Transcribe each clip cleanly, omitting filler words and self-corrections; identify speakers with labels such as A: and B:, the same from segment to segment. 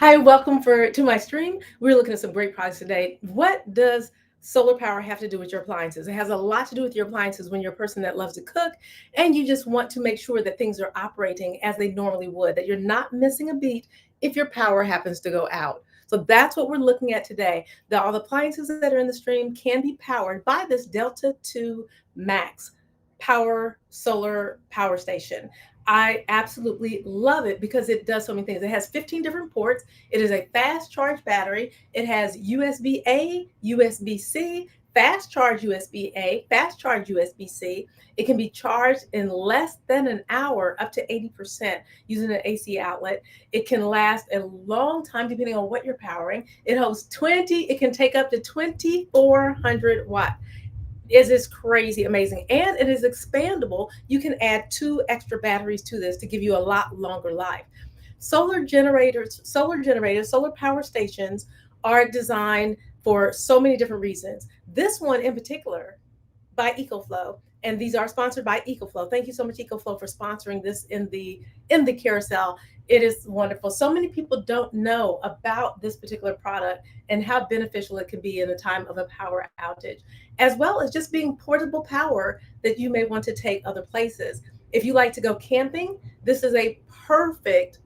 A: Hi, welcome to my stream. We're looking at some great products today. What does solar power have to do with your appliances? It has a lot to do with your appliances when you're a person that loves to cook and you just want to make sure that things are operating as they normally would, that you're not missing a beat if your power happens to go out. So that's what we're looking at today. That all the appliances that are in the stream can be powered by this Delta 2 Max power solar power station. I absolutely love it because it does so many things. It has 15 different ports. It is a fast charge battery. It has USB A, USB C, fast charge USB A, fast charge USB C. It can be charged in less than an hour, up to 80% using an AC outlet. It can last a long time depending on what you're powering. It can take up to 2,400 watt. Is this crazy amazing, and it is expandable. You can add two extra batteries to this to give you a lot longer life. Solar power stations are designed for so many different reasons. This one in particular by EcoFlow, and these are sponsored by EcoFlow. Thank you so much, EcoFlow, for sponsoring this in the carousel. It is wonderful. So many people don't know about this particular product and how beneficial it can be in a time of a power outage, as well as just being portable power that you may want to take other places. If you like to go camping, this is a perfect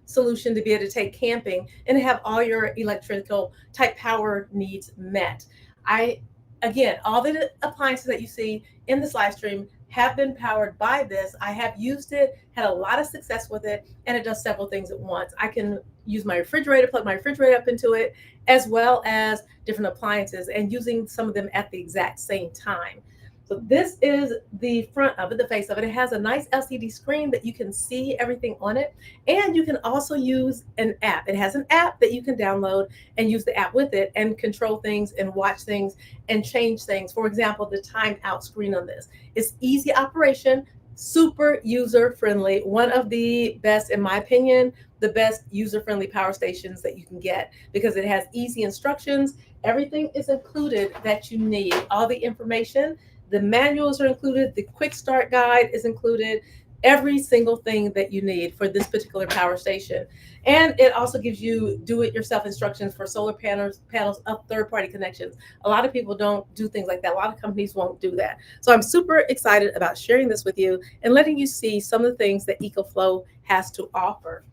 A: solution to be able to take camping and have all your electrical type power needs met. I Again, all the appliances that you see in this live stream have been powered by this. I have used it, had a lot of success with it, and it does several things at once. I can use my refrigerator, plug my refrigerator up into it, as well as different appliances, and using some of them at the exact same time. So this is the front of it, the face of it. It has a nice LCD screen that you can see everything on it. And you can also use an app. It has an app that you can download and use the app with it and control things and watch things and change things. For example, the timeout screen on this. It's easy operation, super user friendly. One of the best, in my opinion, the best user friendly power stations that you can get because it has easy instructions. Everything is included that you need. All the information, the manuals are included, the quick start guide is included, every single thing that you need for this particular power station. And it also gives you do-it-yourself instructions for solar panels of third-party connections. A lot of people don't do things like that. A lot of companies won't do that. So I'm super excited about sharing this with you and letting you see some of the things that EcoFlow has to offer.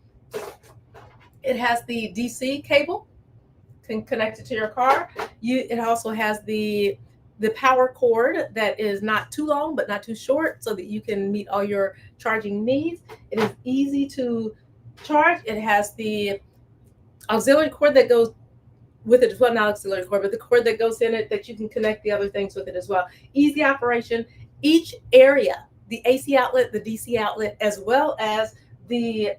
A: It has the DC cable, can connect it to your car. It also has the power cord that is not too long but not too short so that you can meet all your charging needs. It is easy to charge. It has the auxiliary cord that goes with it as well, not auxiliary cord, but the cord that goes in it that you can connect the other things with it as well. Easy operation. Each area, the AC outlet, the DC outlet, as well as the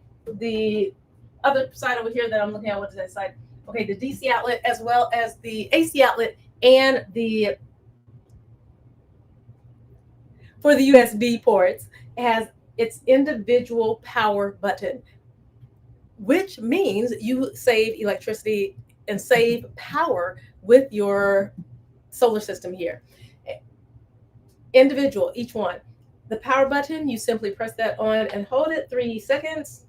A: other side over here that I'm looking at, what is that side? Okay, the DC outlet as well as the AC outlet and the for the USB ports has its individual power button, which means you save electricity and save power with your solar system here. Individual, each one. The power button, you simply press that on and hold it 3 seconds.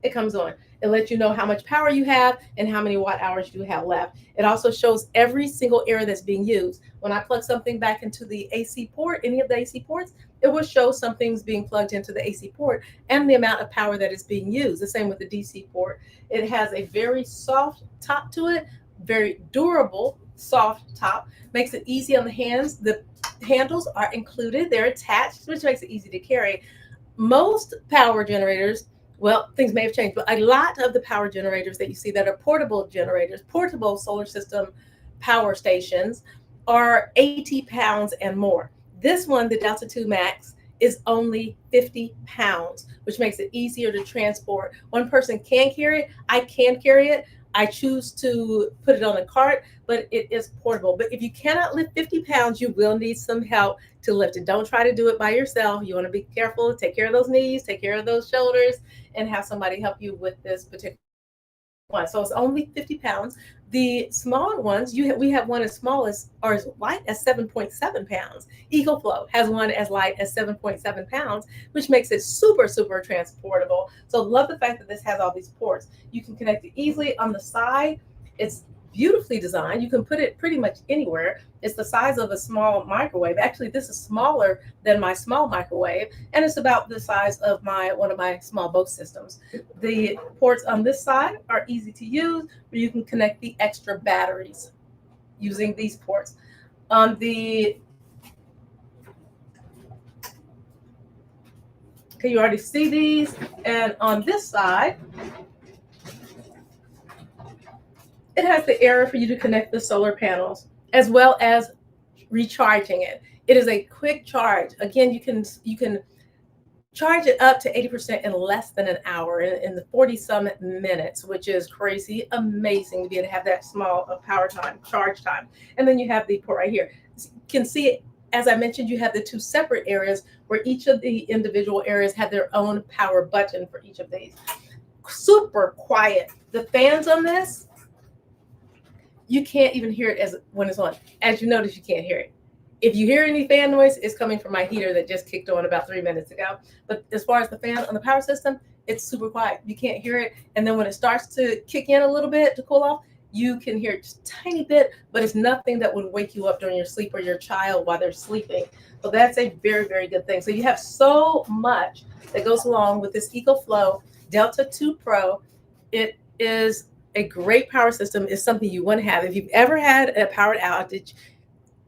A: It comes on. It lets you know how much power you have and how many watt hours you have left. It also shows every single area that's being used. When I plug something back into the AC port, any of the AC ports, it will show something's being plugged into the AC port and the amount of power that is being used. The same with the DC port. It has a very soft top to it, very durable, soft top. Makes it easy on the hands. The handles are included. They're attached, which makes it easy to carry. Most power generators, well, things may have changed, but a lot of the power generators that you see that are portable generators, portable solar system power stations, are 80 pounds and more. This one, the Delta 2 Max, is only 50 pounds, which makes it easier to transport. One person can carry it. I can carry it. I choose to put it on a cart, but it is portable. But if you cannot lift 50 pounds, you will need some help to lift it. Don't try to do it by yourself. You want to be careful, take care of those knees, take care of those shoulders, and have somebody help you with this particular one. So it's only 50 pounds. The smaller ones, we have one as small as or as light as 7.7 pounds. EcoFlow has one as light as 7.7 pounds, which makes it super, super transportable. So love the fact that this has all these ports. You can connect it easily on the side. It's beautifully designed. You can put it pretty much anywhere. It's the size of a small microwave. Actually, this is smaller than my small microwave, and it's about the size of my one of my small boat systems. The ports on this side are easy to use, where you can connect the extra batteries using these ports. On the Okay, you already see these, and on this side, it has the area for you to connect the solar panels as well as recharging it. It is a quick charge. Again, you can charge it up to 80% in less than an hour, in the 40 some minutes, which is crazy amazing to be able to have that small power time, charge time. And then you have the port right here. You can see, as I mentioned, you have the two separate areas where each of the individual areas have their own power button for each of these. Super quiet. The fans on this, you can't even hear it as when it's on. As you notice, you can't hear it. If you hear any fan noise, it's coming from my heater that just kicked on about 3 minutes ago. But as far as the fan on the power system, it's super quiet. You can't hear it. And then when it starts to kick in a little bit to cool off, you can hear it just a tiny bit, but it's nothing that would wake you up during your sleep or your child while they're sleeping. So that's a very, very good thing. So you have so much that goes along with this EcoFlow Delta 2 Pro. It is a great power system. Is something you want to have. If you've ever had a powered outage,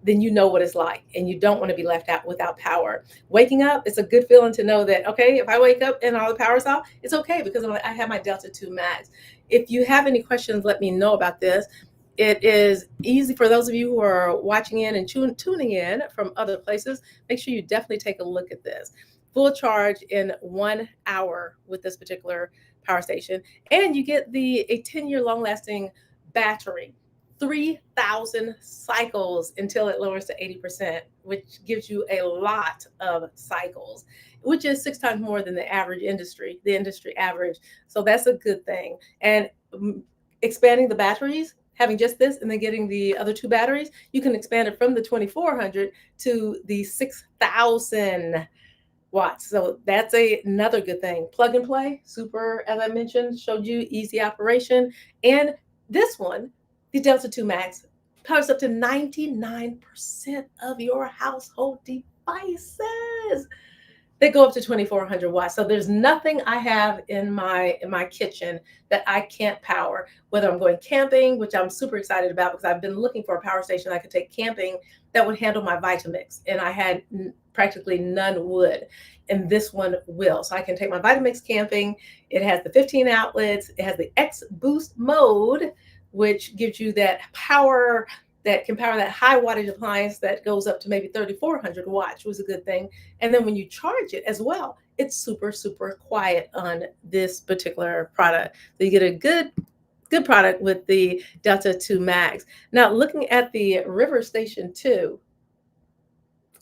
A: then you know what it's like, and you don't want to be left out without power. Waking up, it's a good feeling to know that, okay, if I wake up and all the power's off, it's okay because I have my Delta 2 Max. If you have any questions, let me know about this. It is easy for those of you who are watching in and tuning in from other places. Make sure you definitely take a look at this. Full charge in 1 hour with this particular power station, and you get a 10-year long lasting battery. 3,000 cycles until it lowers to 80%, which gives you a lot of cycles, which is 6 times more than the industry average. So that's a good thing. And expanding the batteries, having just this and then getting the other two batteries, you can expand it from the 2,400 to the 6,000 watts. So that's another good thing. Plug and play, super, as I mentioned, showed you easy operation. And this one, the Delta 2 Max, powers up to 99% of your household devices. They go up to 2,400 watts. So there's nothing I have in my kitchen that I can't power. Whether I'm going camping, which I'm super excited about because I've been looking for a power station I could take camping that would handle my Vitamix, and I had practically none would, and this one will. So I can take my Vitamix camping. It has the 15 outlets. It has the X Boost mode, which gives you that power that can power that high wattage appliance that goes up to maybe 3,400 watts, was a good thing. And then when you charge it as well, it's super, super quiet on this particular product. So you get a good product with the Delta 2 Max. Now looking at the River Station 2,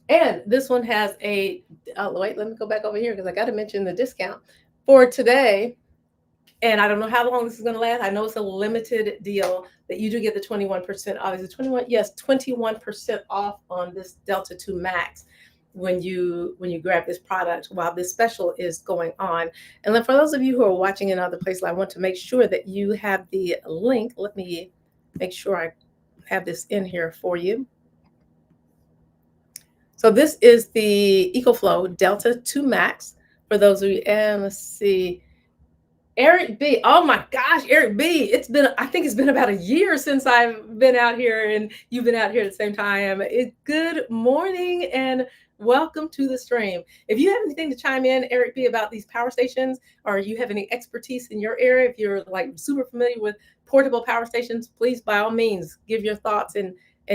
A: and this one has wait, let me go back over here because I got to mention the discount for today. And I don't know how long this is going to last. I know it's a limited deal that you do get the 21% off. Is it 21? Yes, 21% off on this Delta 2 Max when you grab this product while this special is going on. And then for those of you who are watching in other places, I want to make sure that you have the link. Let me make sure I have this in here for you. So this is the EcoFlow Delta 2 Max for those of you. And let's see. Eric B. Oh my gosh, Eric B. I think it's been about a year since I've been out here and you've been out here at the same time. Good morning and welcome to the stream. If you have anything to chime in, Eric B., about these power stations, or you have any expertise in your area, if you're like super familiar with portable power stations, please by all means give your thoughts and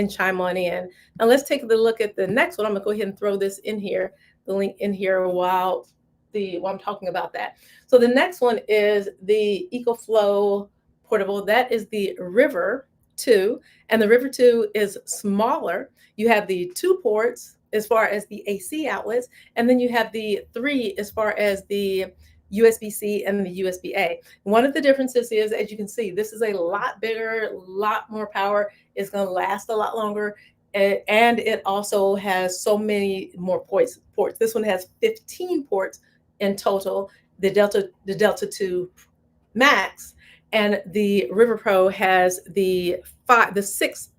A: chime on in. Now let's take a look at the next one. I'm gonna go ahead and throw this in here, the link in here while I'm talking about that. So the next one is the EcoFlow portable. That is the River 2, and the River 2 is smaller. You have the 2 ports as far as the AC outlets, and then you have the 3 as far as the USB-C and the USB-A. One of the differences is, as you can see, this is a lot bigger, a lot more power. It's going to last a lot longer. And it also has so many more ports. This one has 15 ports in total. The Delta 2 Max, and the River Pro has the six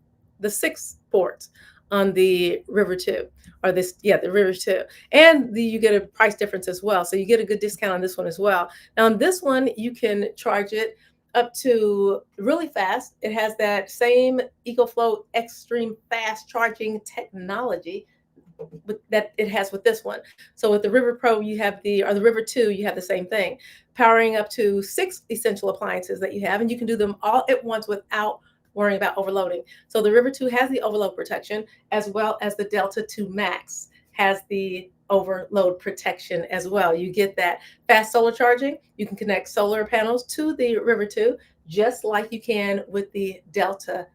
A: ports on the River 2, or the River 2. And you get a price difference as well. So you get a good discount on this one as well. Now on this one, you can charge it up to really fast. It has that same EcoFlow extreme fast charging technology that it has with this one. So with the River Pro, you have the River 2, you have the same thing, powering up to 6 essential appliances that you have, and you can do them all at once without worrying about overloading. So the River 2 has the overload protection, as well as the Delta 2 Max has the overload protection as well. You get that fast solar charging. You can connect solar panels to the River 2, just like you can with the Delta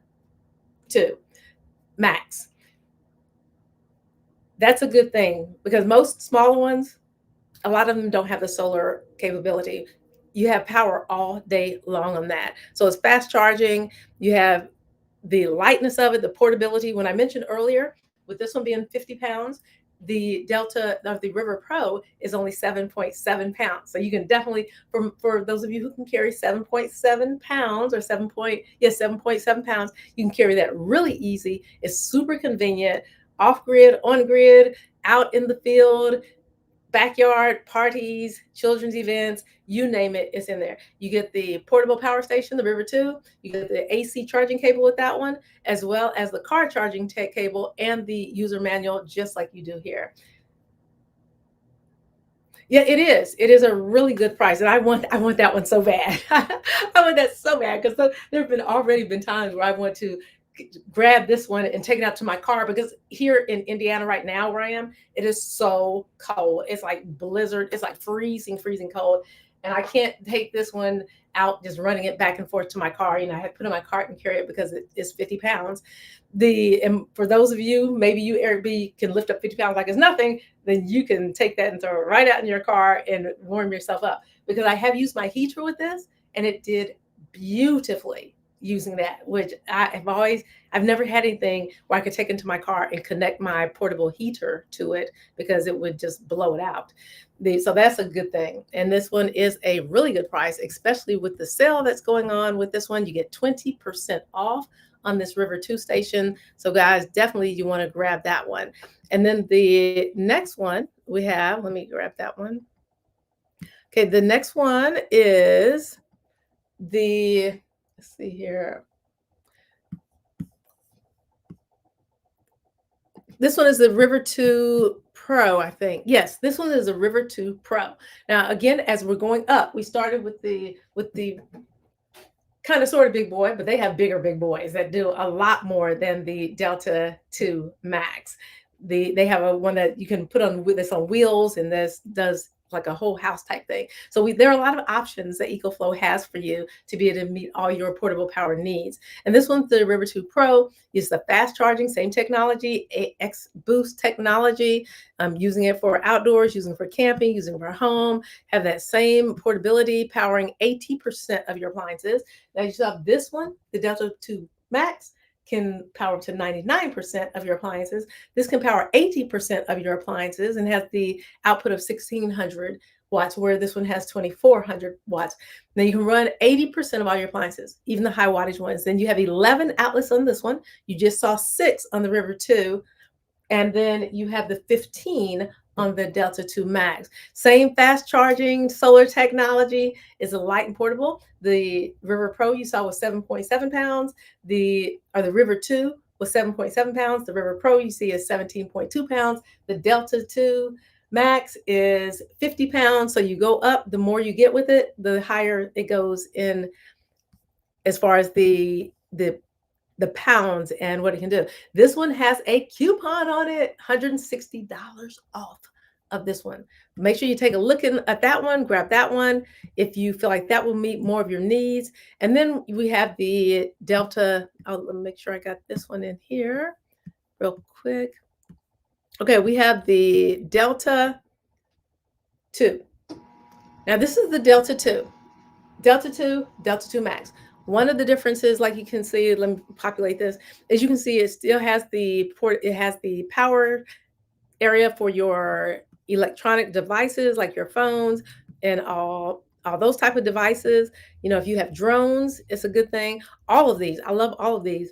A: 2 Max. That's a good thing, because most smaller ones, a lot of them don't have the solar capability. You have power all day long on that. So it's fast charging. You have the lightness of it, the portability. When I mentioned earlier, with this one being 50 pounds, the Delta of the River Pro is only 7.7 pounds. So you can definitely, for those of you who can carry 7.7 pounds or 7.7 pounds, you can carry that really easy. It's super convenient, off grid, on grid, out in the field, backyard parties, children's events, you name it, it's in there. You get the portable power station, the River 2. You get the AC charging cable with that one, as well as the car charging tech cable and the user manual, just like you do here. Yeah, it is. It is a really good price, and I want that one so bad. I want that so bad, because there have already been times where I want to grab this one and take it out to my car, because here in Indiana right now where I am, it is so cold. It's like blizzard. It's like freezing cold. And I can't take this one out just running it back and forth to my car. I had to put it in my cart and carry it because it is 50 pounds. And for those of you, maybe you, Eric B, can lift up 50 pounds like it's nothing, then you can take that and throw it right out in your car and warm yourself up. Because I have used my heater with this, and it did beautifully using that, which I've never had anything where I could take into my car and connect my portable heater to it, because it would just blow it out. So that's a good thing. And this one is a really good price, especially with the sale that's going on with this one. You get 20% off on this River 2 station. So guys, definitely you want to grab that one. And then the next one we have, let me grab that one. Okay, the next one is let's see here. This one is the River 2 Pro, I think. Yes, this one is a River 2 Pro. Now, again, as we're going up, we started with the kind of sort of big boy, but they have bigger big boys that do a lot more than the Delta 2 Max. They have a one that you can put on this on wheels, and this does like a whole house type thing. So there are a lot of options that EcoFlow has for you to be able to meet all your portable power needs. And this one's the River 2 Pro. Is the fast charging, same technology, X Boost technology. Using it for outdoors, using it for camping, using it for home. Have that same portability, powering 80% of your appliances. Now you still have this one, the Delta 2 Max, can power up to 99% of your appliances. This can power 80% of your appliances and has the output of 1600 watts, where this one has 2400 watts. Now you can run 80% of all your appliances, even the high wattage ones. Then you have 11 outlets on this one. You just saw 6 on the River 2. And then you have the 15 on the Delta 2 Max. Same fast charging solar technology, is a light and portable. The River Pro you saw was 7.7 pounds. The River 2 was 7.7 pounds. The River Pro you see is 17.2 pounds. The Delta 2 Max is 50 pounds. So you go up, the more you get with it, the higher it goes in as far as the pounds and what it can do. This one has a coupon on it, $160 off of this one. Make sure you take a look at that one, grab that one if you feel like that will meet more of your needs. And then we have the Delta. Let me make sure I got this one in here real quick. Okay, we have the Delta 2. Now this is the Delta 2. Delta 2, Delta 2 Max. One of the differences, like you can see, let me populate this, as you can see, it still has the port, it has the power area for your electronic devices like your phones and all those type of devices. You know, if you have drones, it's a good thing. All of these, I love all of these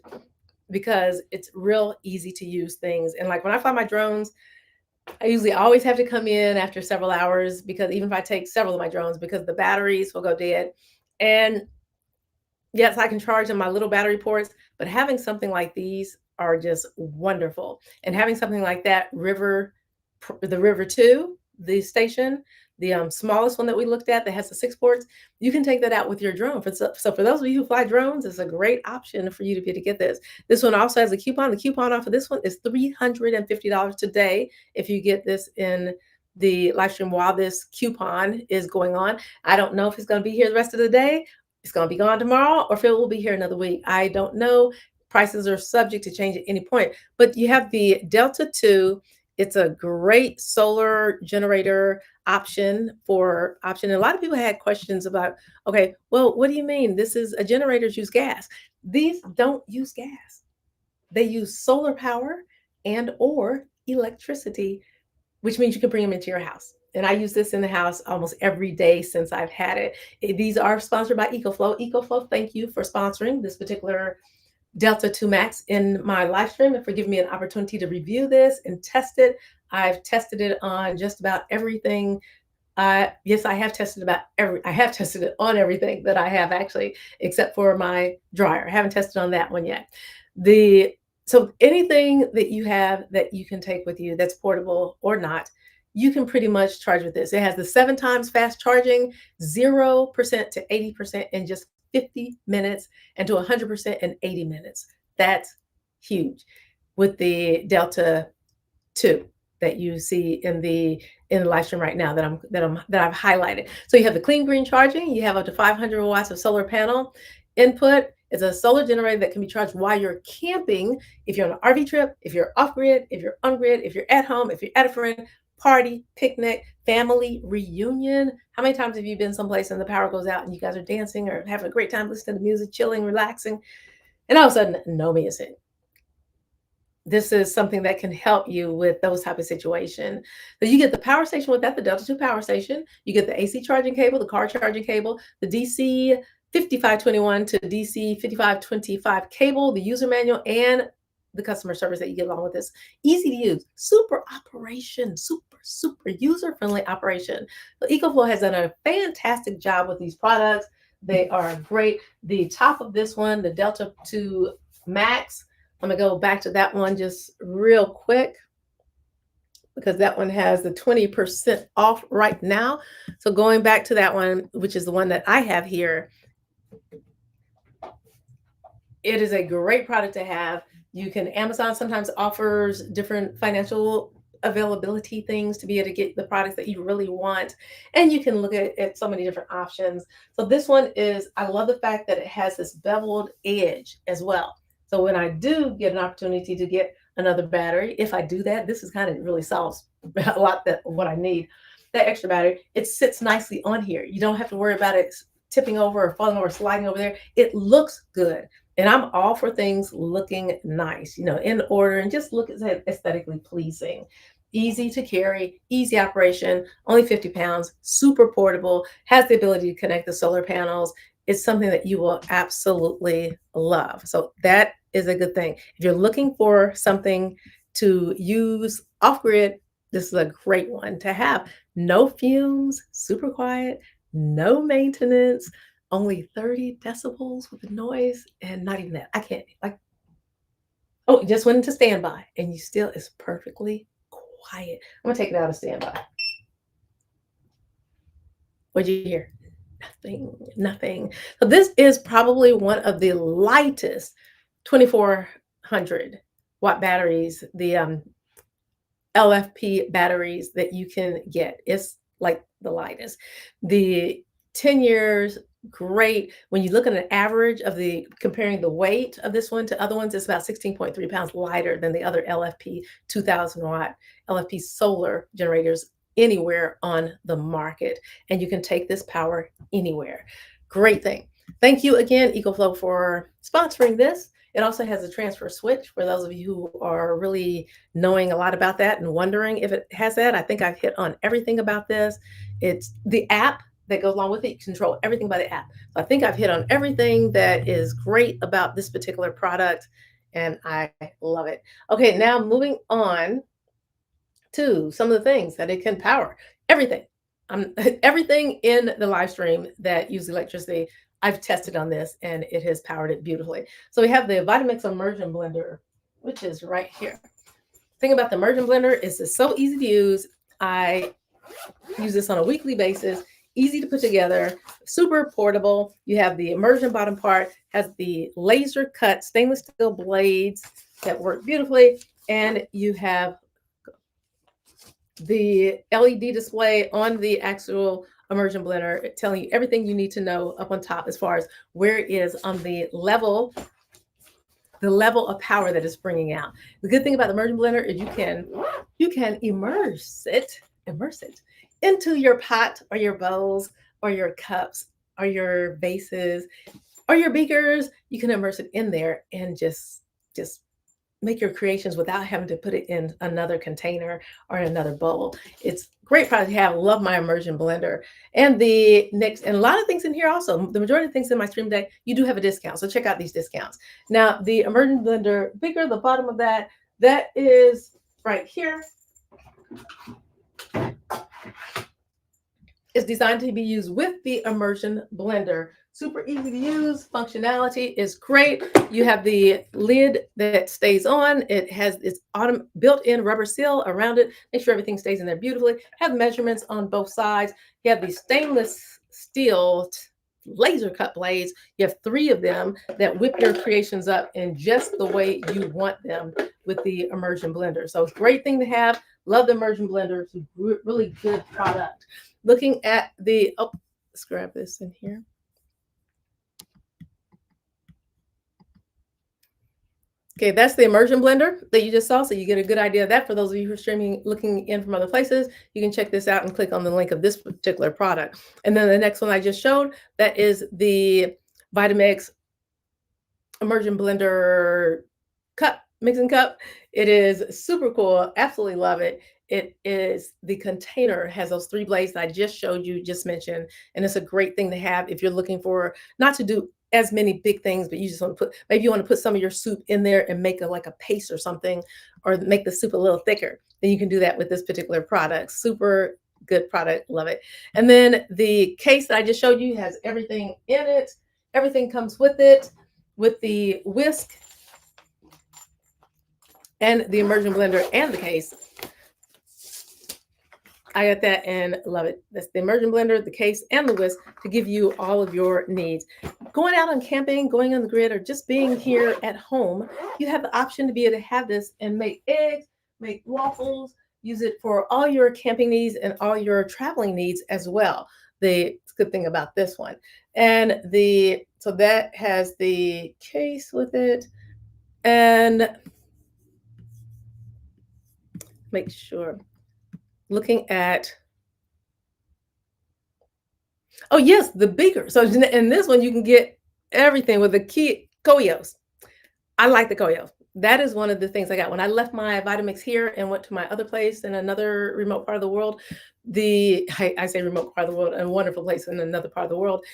A: because it's real easy to use things. And like when I fly my drones, I usually always have to come in after several hours, because even if I take several of my drones, because the batteries will go dead. And yes, I can charge on my little battery ports, but having something like these are just wonderful. And having something like that, the River 2, the station, the smallest one that we looked at that has the 6 ports, you can take that out with your drone. So for those of you who fly drones, it's a great option for you to be able to get this. This one also has a coupon. The coupon off of this one is $350 today if you get this in the live stream while this coupon is going on. I don't know if it's going to be here the rest of the day, it's going to be gone tomorrow, or if it will be here another week. I don't know. Prices are subject to change at any point. But you have the Delta 2. It's a great solar generator option. And a lot of people had questions about, okay, well, what do you mean? This is a generators use gas. These don't use gas. They use solar power and or electricity, which means you can bring them into your house. And I use this in the house almost every day since I've had it. These are sponsored by EcoFlow. EcoFlow, thank you for sponsoring this particular Delta 2 Max in my live stream and for giving me an opportunity to review this and test it. I've tested it on just about everything. Yes, I have tested it on everything that I have, actually, except for my dryer. I haven't tested on that one yet. So anything that you have that you can take with you that's portable or not, you can pretty much charge with this. It has the 7 times fast charging, 0% to 80% in just 50 minutes, and to 100% in 80 minutes. That's huge with the Delta 2 that you see in the live stream right now that I've highlighted. So you have the clean green charging. You have up to 500 watts of solar panel input. It's a solar generator that can be charged while you're camping, if you're on an RV trip, if you're off grid, if you're on grid, if you're at home, if you're at a friend, party, picnic, family reunion. How many times have you been someplace and the power goes out and you guys are dancing or having a great time listening to music, chilling, relaxing, and all of a sudden, NOMI is hit? This is something that can help you with those type of situations. So you get the power station with that, the Delta 2 power station. You get the AC charging cable, the car charging cable, the DC 5521 to DC 5525 cable, the user manual, and the customer service that you get along with this. Easy to use, super operation, super user-friendly operation. So EcoFlow has done a fantastic job with these products. They are great. The top of this one, the Delta 2 Max, I'm gonna go back to that one just real quick because that one has the 20% off right now. So going back to that one, which is the one that I have here, it is a great product to have. You can, Amazon sometimes offers different financial availability things to be able to get the products that you really want. And you can look at so many different options. So this one is, I love the fact that it has this beveled edge as well. So when I do get an opportunity to get another battery, if I do that, this is kind of really solves a lot that what I need. That extra battery, it sits nicely on here. You don't have to worry about it tipping over or falling over, sliding over there. It looks good. And I'm all for things looking nice, in order, and just look aesthetically pleasing. Easy to carry, easy operation, only 50 pounds, super portable, has the ability to connect the solar panels. It's something that you will absolutely love. So that is a good thing. If you're looking for something to use off grid, this is a great one to have. No fumes, super quiet, no maintenance, only 30 decibels with the noise, and not even that. I can't, oh, it just went into standby, and you still is perfectly quiet. I'm gonna take it out of standby. What'd you hear? Nothing. So this is probably one of the lightest 2400 watt batteries, the LFP batteries that you can get. It's like the lightest. The 10 years, great. When you look at an average of comparing the weight of this one to other ones, it's about 16.3 pounds lighter than the other LFP 2000 watt LFP solar generators anywhere on the market, and you can take this power anywhere. Great thing. Thank you again, EcoFlow, for sponsoring this. It also has a transfer switch for those of you who are really knowing a lot about that and wondering if it has that. I think I've hit on everything about this. It's the app that goes along with it. You control everything by the app. So I think I've hit on everything that is great about this particular product, and I love it. Okay, now moving on to some of the things that it can power. Everything. Everything in the live stream that uses electricity, I've tested on this and it has powered it beautifully. So we have the Vitamix immersion blender, which is right here. The thing about the immersion blender is it's so easy to use. I use this on a weekly basis, easy to put together, super portable. You have the immersion bottom part, has the laser cut stainless steel blades that work beautifully, and you have the LED display on the actual immersion blender telling you everything you need to know up on top as far as where it is on the level of power that it's bringing out. The good thing about the immersion blender is you can immerse it into your pot or your bowls or your cups or your vases or your beakers. You can immerse it in there and just make your creations without having to put it in another container or another bowl. It's great product to have. Love my immersion blender. And the next, and a lot of things in here also, the majority of things in my stream deck, you do have a discount. So check out these discounts. Now the immersion blender bigger, the bottom of that is right here. It's designed to be used with the immersion blender. Super easy to use. Functionality is great. You have the lid that stays on. It has its built-in rubber seal around it. Make sure everything stays in there beautifully. Have measurements on both sides. You have these stainless steel laser cut blades. You have 3 of them that whip your creations up in just the way you want them with the immersion blender. So it's a great thing to have. Love the immersion blender. It's a really good product. Looking at the, let's grab this in here. Okay, that's the immersion blender that you just saw. So you get a good idea of that. For those of you who are streaming, looking in from other places, you can check this out and click on the link of this particular product. And then the next one I just showed, that is the Vitamix immersion blender cup, mixing cup. It is super cool. Absolutely love it. It is, the container has those 3 blades that I just showed you, just mentioned, and it's a great thing to have if you're looking for not to do as many big things, but you just want to maybe you want to put some of your soup in there and make like a paste or something, or make the soup a little thicker. Then you can do that with this particular product. Super good product, love it. And then the case that I just showed you has everything in it. Everything comes with it, with the whisk and the immersion blender and the case. I got that and love it. That's the immersion blender, the case, and the whisk to give you all of your needs. Going out on camping, going on the grid, or just being here at home, you have the option to be able to have this and make eggs, make waffles, use it for all your camping needs and all your traveling needs as well. The good thing about this one. And so that has the case with it. And make sure. Looking at, oh yes, the beaker. So in this one, you can get everything with the key Koyos. I like the Koyos. That is one of the things I got when I left my Vitamix here and went to my other place in another remote part of the world. I say remote part of the world, a wonderful place in another part of the world.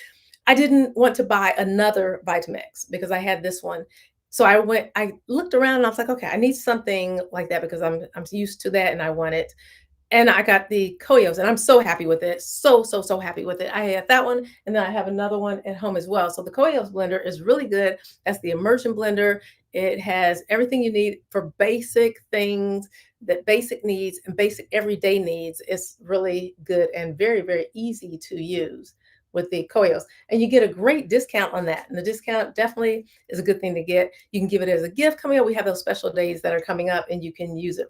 A: I didn't want to buy another Vitamix because I had this one. So I looked around and I was like, okay, I need something like that because I'm used to that and I want it. And I got the Koyos, and I'm so happy with it. So happy with it. I have that one, and then I have another one at home as well. So the Koyos blender is really good. That's the immersion blender. It has everything you need for basic things, that basic needs and basic everyday needs. It's really good and very, very easy to use with the Koyos. And you get a great discount on that. And the discount definitely is a good thing to get. You can give it as a gift coming up. We have those special days that are coming up and you can use it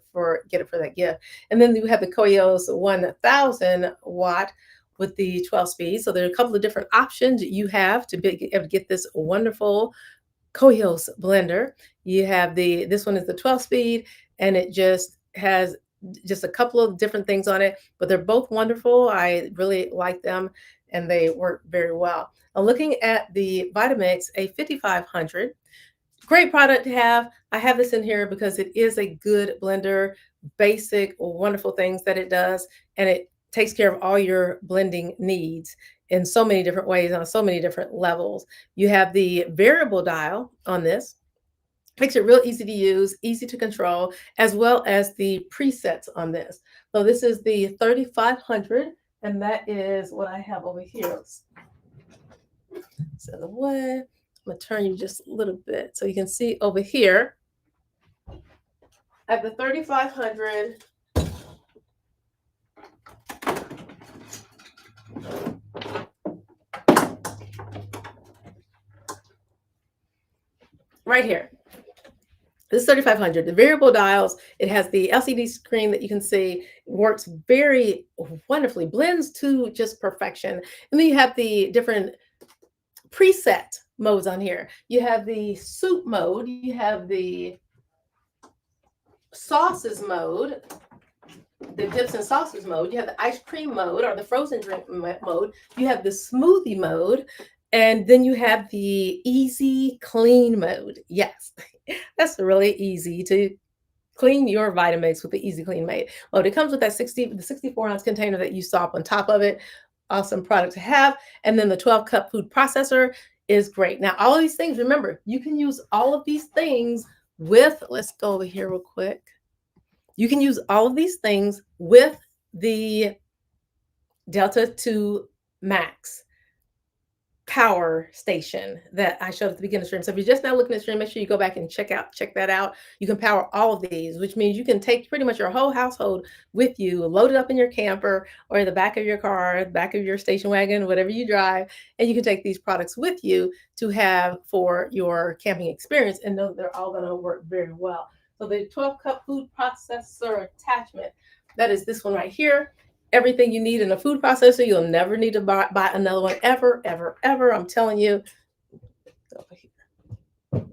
A: get it for that gift. And then you have the Koyos 1000 watt with the 12 speed. So there are a couple of different options you have to be able to get this wonderful Koyos blender. You have this one is the 12 speed, and it just has just a couple of different things on it, but they're both wonderful. I really like them and they work very well. Looking at the Vitamix A5500, great product to have. I have this in here because it is a good blender, basic, wonderful things that it does, and it takes care of all your blending needs in so many different ways on so many different levels. You have the variable dial on this, makes it real easy to use, easy to control, as well as the presets on this. So this is the 3500, and that is what I have over here. So the way I'm gonna turn you just a little bit so you can see over here at the 3500. Right here. This is 3500. The variable dials, it has the LCD screen that you can see, works very wonderfully, blends to just perfection. And then you have the different preset modes on here. You have the soup mode, you have the sauces mode, the dips and sauces mode, you have the ice cream mode or the frozen drink mode, you have the smoothie mode, and then you have the easy clean mode. Yes, that's really easy to clean your Vitamix with the Easy Clean mode. Well, it comes with that 64-ounce container that you saw up on top of it. Awesome product to have. And then the 12-cup food processor is great. Now, all of these things, remember, you can use all of these things with, let's go over here real quick. You can use all of these things with the Delta 2 Max power station that I showed at the beginning of the stream. So if you're just now looking at the stream, make sure you go back and check that out. You can power all of these, which means you can take pretty much your whole household with you, load it up in your camper or in the back of your car, back of your station wagon, whatever you drive, and you can take these products with you to have for your camping experience and know they're all going to work very well. So the 12-cup food processor attachment, that is this one right here. Everything you need in a food processor. You'll never need to buy another one ever, ever, ever. I'm telling you. Over here.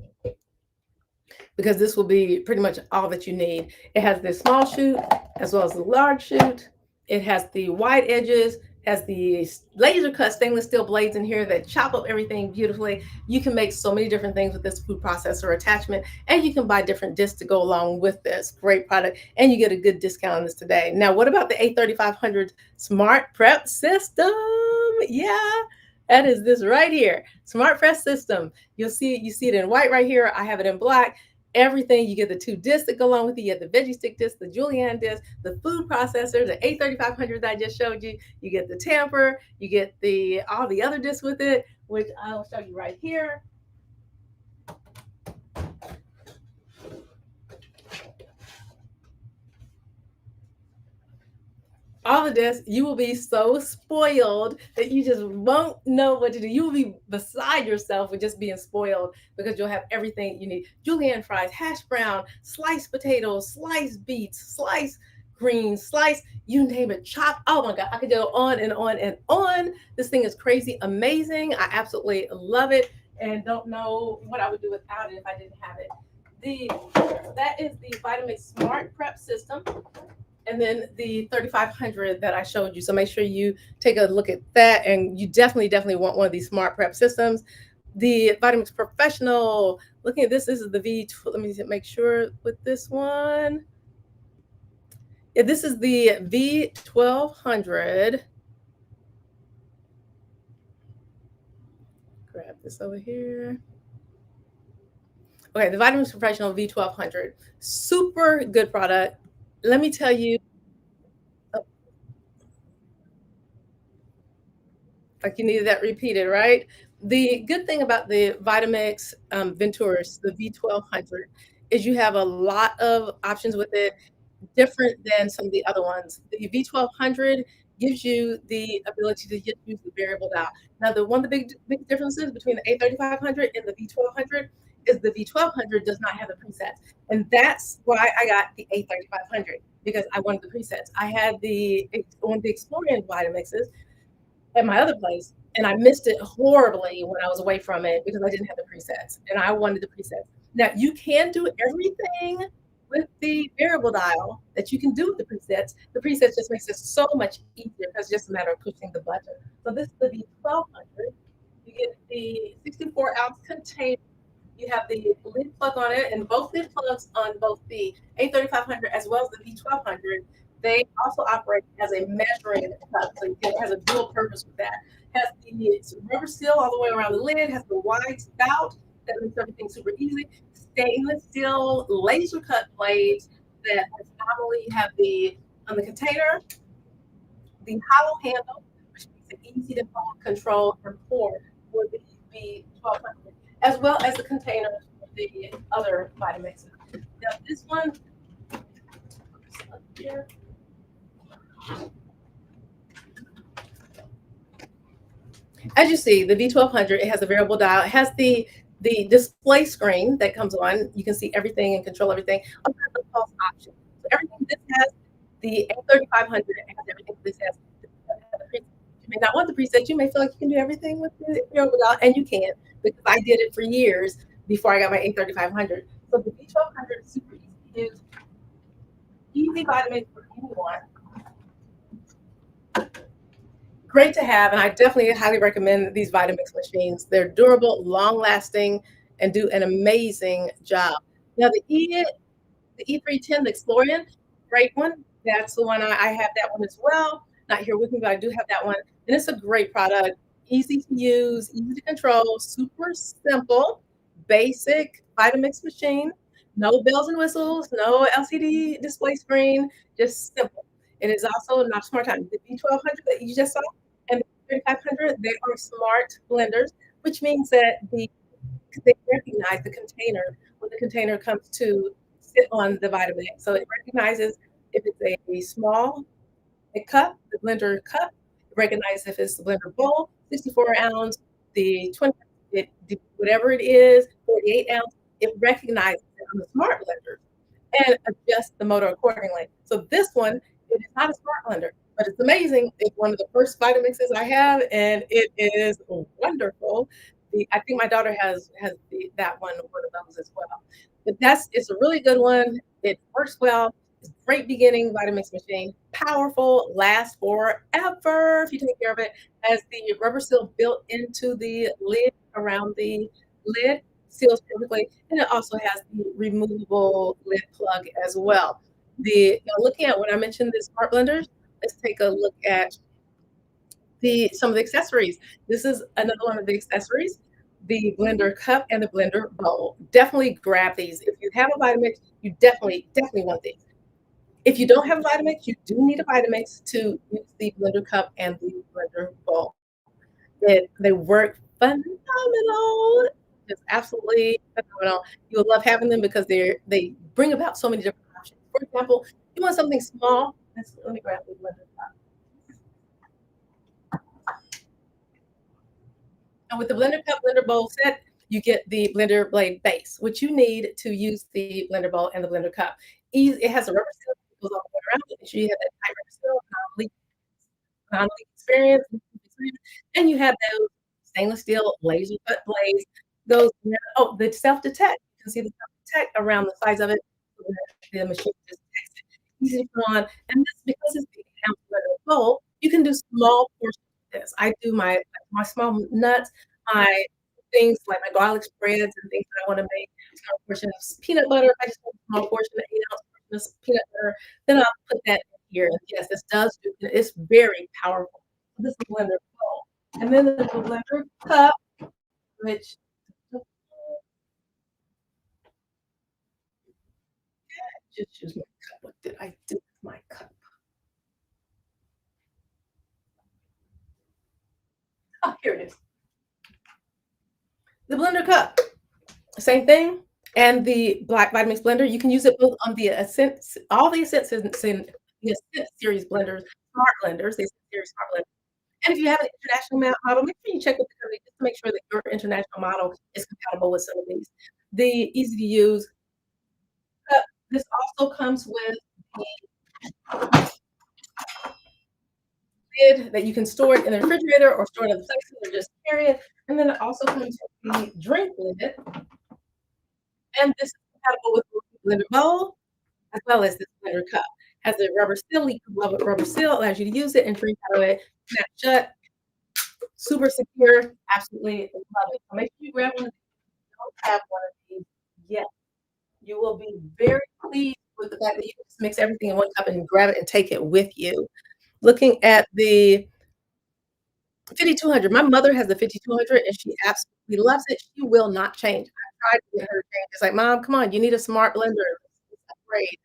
A: Because this will be pretty much all that you need. It has the small chute as well as the large chute. It has the wide edges, has the laser cut stainless steel blades in here that chop up everything beautifully. You can make so many different things with this food processor attachment, and you can buy different discs to go along with this. Great product, and you get a good discount on this today. Now, what about the A3500 Smart Prep System? Yeah, that is this right here, Smart Prep System. You see it in white right here. I have it in black. Everything, you get the 2 discs that go along with it. You get the veggie stick disc, the julienne disc, the food processor, the A3500 that I just showed you. You get the tamper, you get all the other discs with it, which I'll show you right here. All of this, you will be so spoiled that you just won't know what to do. You will be beside yourself with just being spoiled because you'll have everything you need. Julienne fries, hash brown, sliced potatoes, sliced beets, sliced greens, sliced, you name it, chopped. Oh my God, I could go on and on and on. This thing is crazy, amazing. I absolutely love it and don't know what I would do without it if I didn't have it. That is the Vitamix Smart Prep System. And then the 3500 that I showed you. So make sure you take a look at that. And you definitely want one of these smart prep systems. The Vitamix Professional, looking at this is the let me make sure with this one. Yeah, this is the V1200. Grab this over here. Okay, the Vitamix Professional V1200. Super good product. Let me tell you, like you needed that repeated, right? The good thing about the Vitamix Venturis, the V1200, is you have a lot of options with it, different than some of the other ones. The V1200 gives you the ability to just use the variable dial. Now, one of the big differences between the A3500 and the V1200 is the V1200 does not have the presets. And that's why I got the A3500, because I wanted the presets. I had one of the Exploring Vitamixes at my other place, and I missed it horribly when I was away from it because I didn't have the presets, and I wanted the presets. Now, you can do everything with the variable dial that you can do with the presets just makes it so much easier because it's just a matter of pushing the button. So this is the V1200. You get the 64-ounce container. You have the lid plug on it, and both lid plugs on both the A3500 as well as the V1200. They also operate as a measuring cup, so it has a dual purpose with that. Has the rubber seal all the way around the lid, has the wide spout that makes everything super easy. Stainless steel laser cut blades that not only have the on the container, the hollow handle, which makes it easy to control and pour for the B1200, as well as the containers for the other Vitamixes. Now this one here, as you see, the V1200, it has a variable dial. It has the display screen that comes on. You can see everything and control everything. Also has the pulse option. So everything this has, the A3500 has everything this has. You may not want the preset. You may feel like you can do everything with the variable dial, and you can, because I did it for years before I got my A3500. So the V1200 is super easy to use, easy vitamin for anyone. Great to have, and I definitely highly recommend these Vitamix machines. They're durable, long lasting, and do an amazing job. Now the E310, the Explorian, great one. That's the one I have that one as well. Not here with me, but I do have that one, and it's a great product. Easy to use, easy to control, super simple, basic Vitamix machine. No bells and whistles, no LCD display screen, just simple. It is also not smart time. The B1200 that you just saw and the 3500, they are smart blenders, which means that they recognize the container when the container comes to sit on the vitamin. So it recognizes if it's a small cup, the blender cup, it recognizes if it's the blender bowl, 64 ounce, the 20, whatever it is, 48 ounce, it recognizes it on the smart blender and adjust the motor accordingly. So this one, it is not a smart blender, but it's amazing. It's one of the first Vitamixes I have, and it is wonderful. I think my daughter has that one of those as well. But it's a really good one. It works well. It's a great beginning Vitamix machine. Powerful, lasts forever if you take care of it. Has the rubber seal built into the lid around the lid, seals perfectly, and it also has the removable lid plug as well. Now looking at when I mentioned the smart blenders, let's take a look at the some of the accessories. This is another one of the accessories, the blender cup and the blender bowl. Definitely grab these. If you have a Vitamix, you definitely want these. If you don't have a Vitamix, you do need a Vitamix to use the blender cup and the blender bowl. They work phenomenal, just absolutely phenomenal. You'll love having them because they bring about so many different options. For example, you want something small. Let me grab the blender cup. And with the blender cup, blender bowl set, you get the blender blade base, which you need to use the blender bowl and the blender cup. It has a rubber seal that goes all the way around it. Make sure you have that tight rubber seal, non-leak experience, and you have those stainless steel laser cut blades. Those the self-detect. You can see the self-detect around the sides of it. The machine just detects it. Easy to put on, and this because it's the blender bowl, you can do small portions of this. I do my small nuts, my things like my garlic spreads and things that I want to make. Small portion of peanut butter. I just want a small portion, an 8-ounce portion of peanut butter. Then I'll put that in here. Yes, this does do. It's very powerful. This is a blender bowl, and then there's a blender cup, which just use my cup. What did I do with my cup? Oh, here it is. The blender cup. Same thing. And the Black Vitamix blender, you can use it both on the Ascent, all the Ascent, the Ascent series blenders, smart blenders, the Ascent series smart blenders. And if you have an international model, make sure you check with the company just to make sure that your international model is compatible with some of these. The easy to use. This also comes with the lid that you can store it in the refrigerator or store it in other places or just carry it. And then it also comes with the drink lid. And this is compatible with the blender bowl as well as this blender cup. Has a rubber seal, leak rubber seal, allows you to use it and drink out of it. Snap shut, super secure. Absolutely love it. So make sure you grab one if you don't have one of these yet. You will be very pleased with the fact that you can just mix everything in one cup and grab it and take it with you. Looking at the 5200. My mother has the 5200 and she absolutely loves it. She will not change. I tried to get her to change. It's like, "Mom, come on, you need a smart blender. Let's upgrade."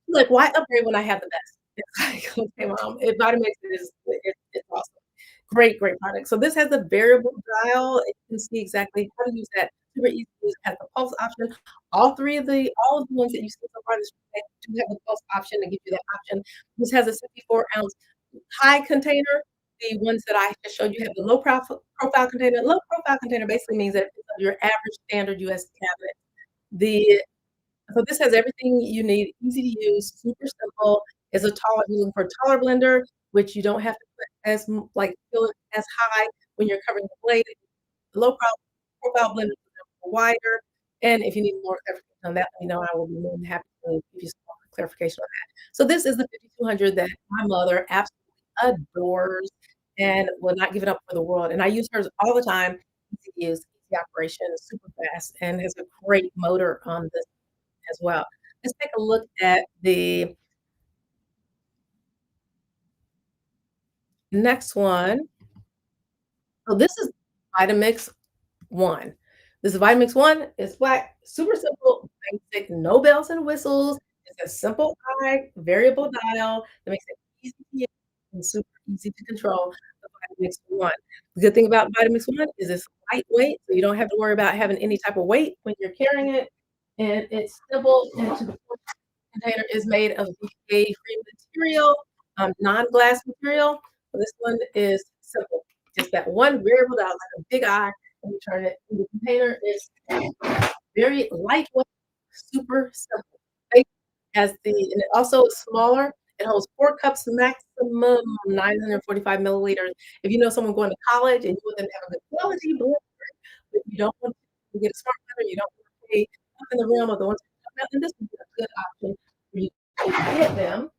A: She's like, "Why upgrade when I have the best?" It's like, "Okay, mom, Vitamix is it's awesome." Great, great product. So this has a variable dial. You can see exactly how to use that. Super easy to use. It has the pulse option. All of the ones that you see so far this do have the pulse option to give you that option. This has a 64-ounce high container. The ones that I just showed you have the low profile container. Low profile container basically means that it's your average standard US cabinet. The so this has everything you need, easy to use, super simple. It's a taller You're looking for a taller blender, which you don't have to put fill it as high when you're covering the blade. Low profile blenders are wider, and if you need more clarification on that, let me know. I will be more than happy to give you some more clarification on that. So this is the 5200 that my mother absolutely adores and will not give it up for the world, and I use hers all the time. Easy to use, easy operation, super fast, and has a great motor on this as well. Let's take a look at the next one. So this is Vitamix 1. This is Vitamix 1. It's black, super simple, basic, no bells and whistles. It's a simple eye, variable dial that makes it easy to use and super easy to control the Vitamix 1. The good thing about Vitamix 1 is it's lightweight, so you don't have to worry about having any type of weight when you're carrying it, and it's simple and to the point. Container is made of BPA-free material, non-glass material. So this one is simple. Just that one variable dial, like a big eye, and you turn it. And the container is very lightweight, super simple. It has and it also is smaller. It holds 4 cups maximum, 945 milliliters. If you know someone going to college and you want them to have a good quality blend, but you don't want to get a smart blender, you don't want to pay up in the realm of the ones that come out, then this would be a good option for you to get them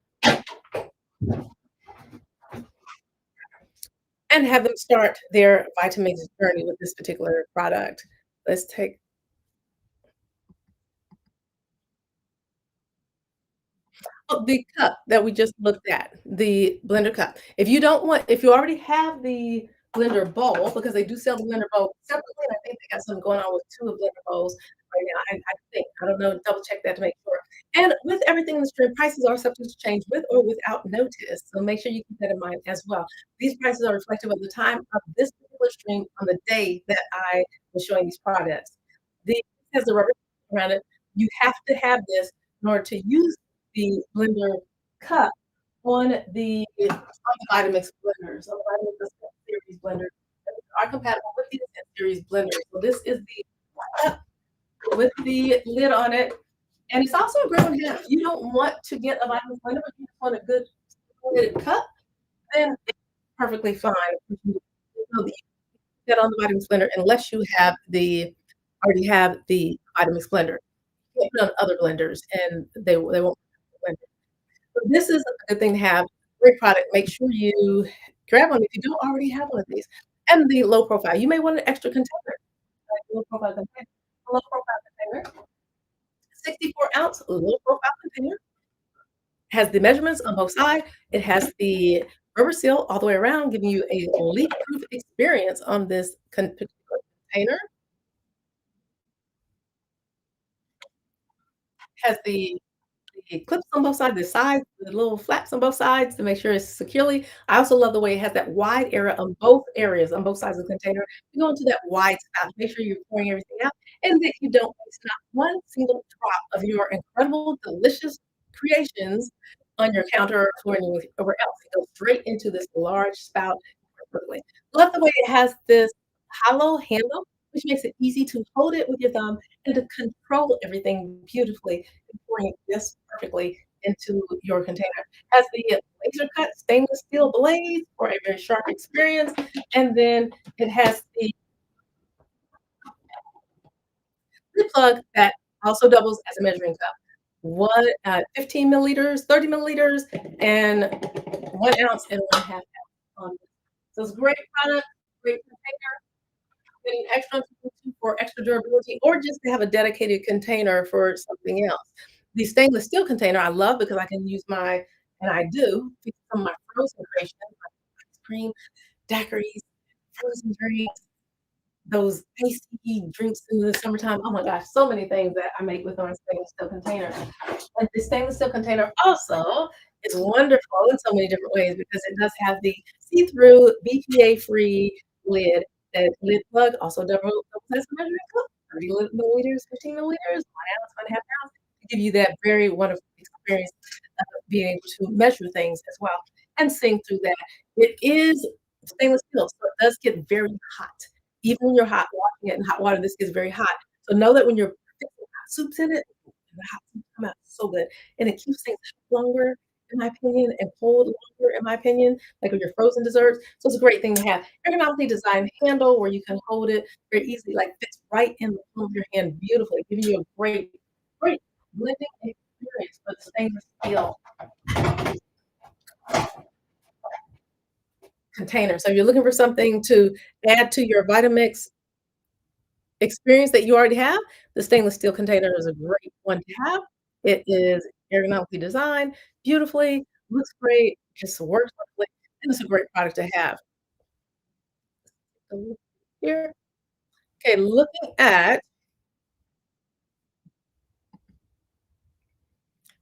A: and have them start their Vitamix journey with this particular product. Let's take the cup that we just looked at, the blender cup. If you already have the blender bowl, because they do sell the blender bowl separately, and I think they got something going on with 2 of blender bowls right now. I think. I don't know, double check that to make sure. And with everything in the stream, prices are subject to change with or without notice. So make sure you keep that in mind as well. These prices are reflective of the time of this particular stream on the day that I was showing these products. This has the rubber around it. You have to have this in order to use the blender cup on the Vitamix blenders, on the Vitamix series blenders that are compatible with the series blenders. So this is the cup with the lid on it, and it's also a great one to have. If you don't want to get a Vitamix blender, but you just want a good lidded cup, then it's perfectly fine. You know that you get on the Vitamix blender unless you already have the Vitamix blender. You can put on other blenders, and they won't. So this is a good thing to have. Great product. Make sure you grab one if you don't already have one of these. And the low profile. You may want an extra container, like low profile container. A low profile container, 64-ounce low profile container, has the measurements on both sides. It has the rubber seal all the way around, giving you a leak-proof experience on this particular container. Has the clips on both sides, the little flaps on both sides to make sure it's securely. I also love the way it has that wide area on both areas, on both sides of the container. You go into that wide spout, make sure you're pouring everything out, and that you don't waste not one single drop of your incredible, delicious creations on your counter or anywhere else. It goes straight into this large spout perfectly. Love the way it has this hollow handle, which makes it easy to hold it with your thumb and to control everything beautifully and pouring it just perfectly into your container. Has the laser cut stainless steel blades for a very sharp experience, and then it has the lid plug that also doubles as a measuring cup. What 15 milliliters, 30 milliliters, and 1 ounce and 1/2 ounce. So it's a great product, great getting extra for extra durability or just to have a dedicated container for something else. The stainless steel container I love because I can use my and I do, fix some of my frozen creations, like ice cream, daiquiris, frozen drinks, those tasty drinks in the summertime. Oh my gosh, so many things that I make with our stainless steel container. And the stainless steel container also is wonderful in so many different ways because it does have the see-through BPA-free lid and lid plug, also double as a measuring cup, 30 milliliters, 15 milliliters, 1 ounce, 1/2 ounce, to give you that very wonderful experience of being able to measure things as well and sing through that. It is stainless steel, so it does get very hot. Even when you're hot washing it in hot water, this gets very hot. So know that when you're fixing hot soups in it, the hot soup come out so good, and it keeps things longer, in my opinion, and cold longer, in my opinion, like with your frozen desserts. So it's a great thing to have. Ergonomically designed handle where you can hold it very easily, like fits right in the palm of your hand beautifully, giving you a great blending experience with stainless steel container. So if you're looking for something to add to your Vitamix experience that you already have, the stainless steel container is a great one to have. It is ergonomically designed beautifully, looks great, just works perfectly, and it's a great product to have. So here, okay, looking at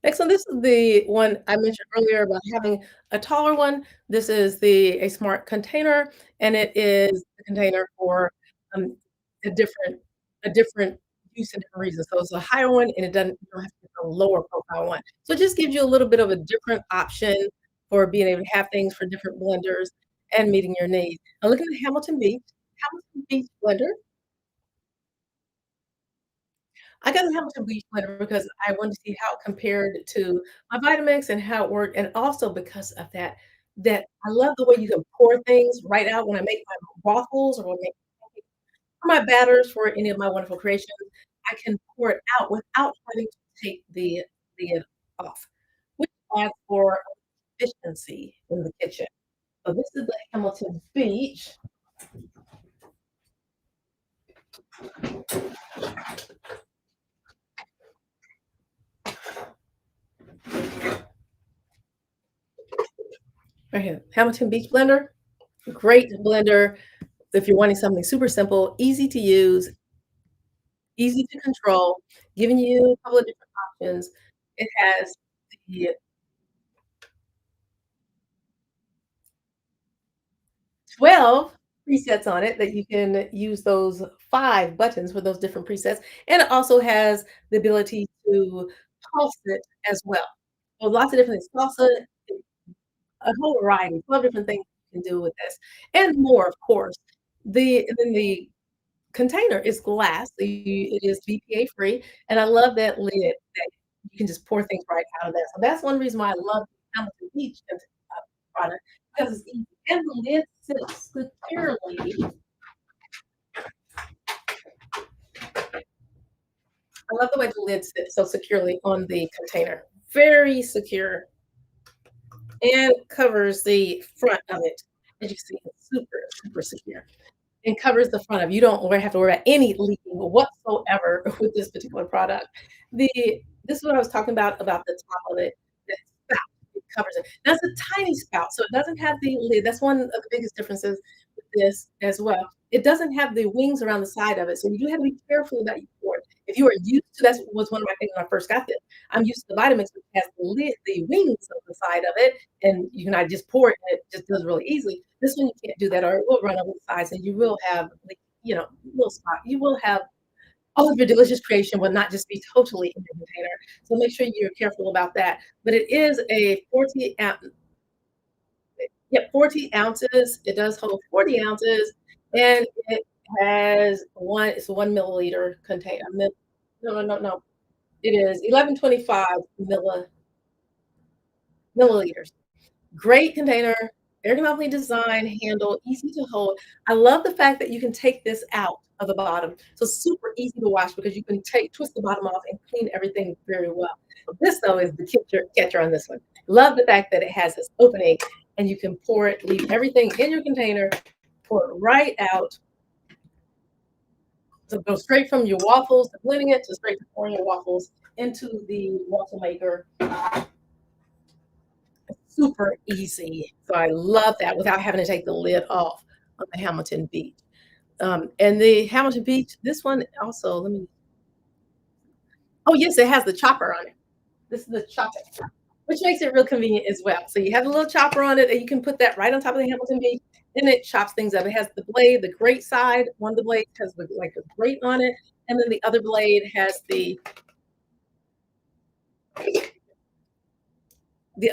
A: next one, this is the one I mentioned earlier about having a taller one. This is the a smart container, and it is a container for, um, a different a different use and different reasons. So it's a higher one, and it doesn't you don't have to get a lower profile one. So it just gives you a little bit of a different option for being able to have things for different blenders and meeting your needs. Now look at the Hamilton Beach blender. I got a Hamilton Beach blender because I wanted to see how it compared to my Vitamix and how it worked, and also because of that I love the way you can pour things right out when I make my waffles or when I make my batters for any of my wonderful creations. I can pour it out without having to take the lid off, which adds for efficiency in the kitchen. So this is the Hamilton Beach right here, Hamilton Beach blender. Great blender if you're wanting something super simple, easy to use, easy to control, giving you a couple of different options. It has the 12 presets on it that you can use those 5 buttons for those different presets, and it also has the ability to pulse it as well. So lots of different things. Salsa, a whole variety, 12 different things you can do with this, and more, of course. And then the container is glass, so it is BPA free, and I love that lid that you can just pour things right out of that. So that's one reason why I love the Hamilton Beach product because it's easy, and the lid sits securely. I love the way the lid sits so securely on the container. Very secure and covers the front of it. As you can see, it's super secure. And covers the front of you don't have to worry about any leaking whatsoever with this particular product. The this is what I was talking about the top of it, that spout, it covers it. Now it's a tiny spout, so it doesn't have the lid. That's one of the biggest differences with this as well. It doesn't have the wings around the side of it, so you do have to be careful about your port. If you are used to that was one of my things when I first got this. I'm used to the Vitamix, which has the wings on the side of it, and you can I just pour it and it just does really easily. This one you can't do that or it will run over the sides and you will have like, little spot. You will have all of your delicious creation will not just be totally in your container. So make sure you're careful about that. But it is a 40 ounce, yeah, 40 ounces. It does hold 40 ounces and it has it's a 1 milliliter container. No. It is 1125 milliliters. Great container, ergonomically designed, handle, easy to hold. I love the fact that you can take this out. of the bottom. So super easy to wash because you can twist the bottom off and clean everything very well. This though is the catcher on this one. Love the fact that it has this opening and you can pour it, leave everything in your container, pour it right out. So go straight from your waffles to blending it to straight to pouring your waffles into the waffle maker. Super easy. So I love that without having to take the lid off on the Hamilton Beach. And the Hamilton Beach, this one also, let me, oh yes, it has the chopper on it. This is the chopper, which makes it real convenient as well. So you have a little chopper on it and you can put that right on top of the Hamilton Beach and it chops things up. It has the blade, the grate side. One of the blades has like a grate on it. And then the other blade has the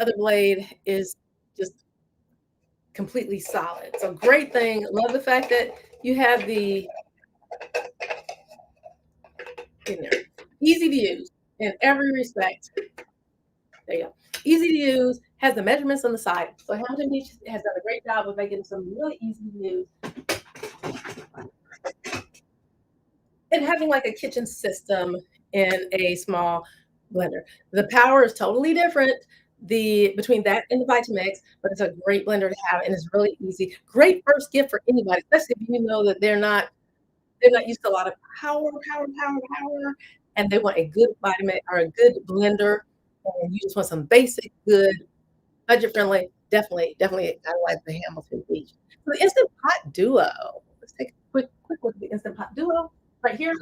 A: other blade is just completely solid. So great thing. Love the fact that you have the in there. Easy to use in every respect. There you go. Easy to use, has the measurements on the side. So Hamilton Beach has done a great job of making some really easy to use. And having like a kitchen system in a small blender. The power is totally different between that and the Vitamix, but it's a great blender to have and it's really easy. Great first gift for anybody, especially if you know that they're not used to a lot of power, and they want a good Vitamix or a good blender, and you just want some basic, good, budget friendly. Definitely, I like the Hamilton Beach. So the Instant Pot Duo. Let's take a quick look at the Instant Pot Duo right here.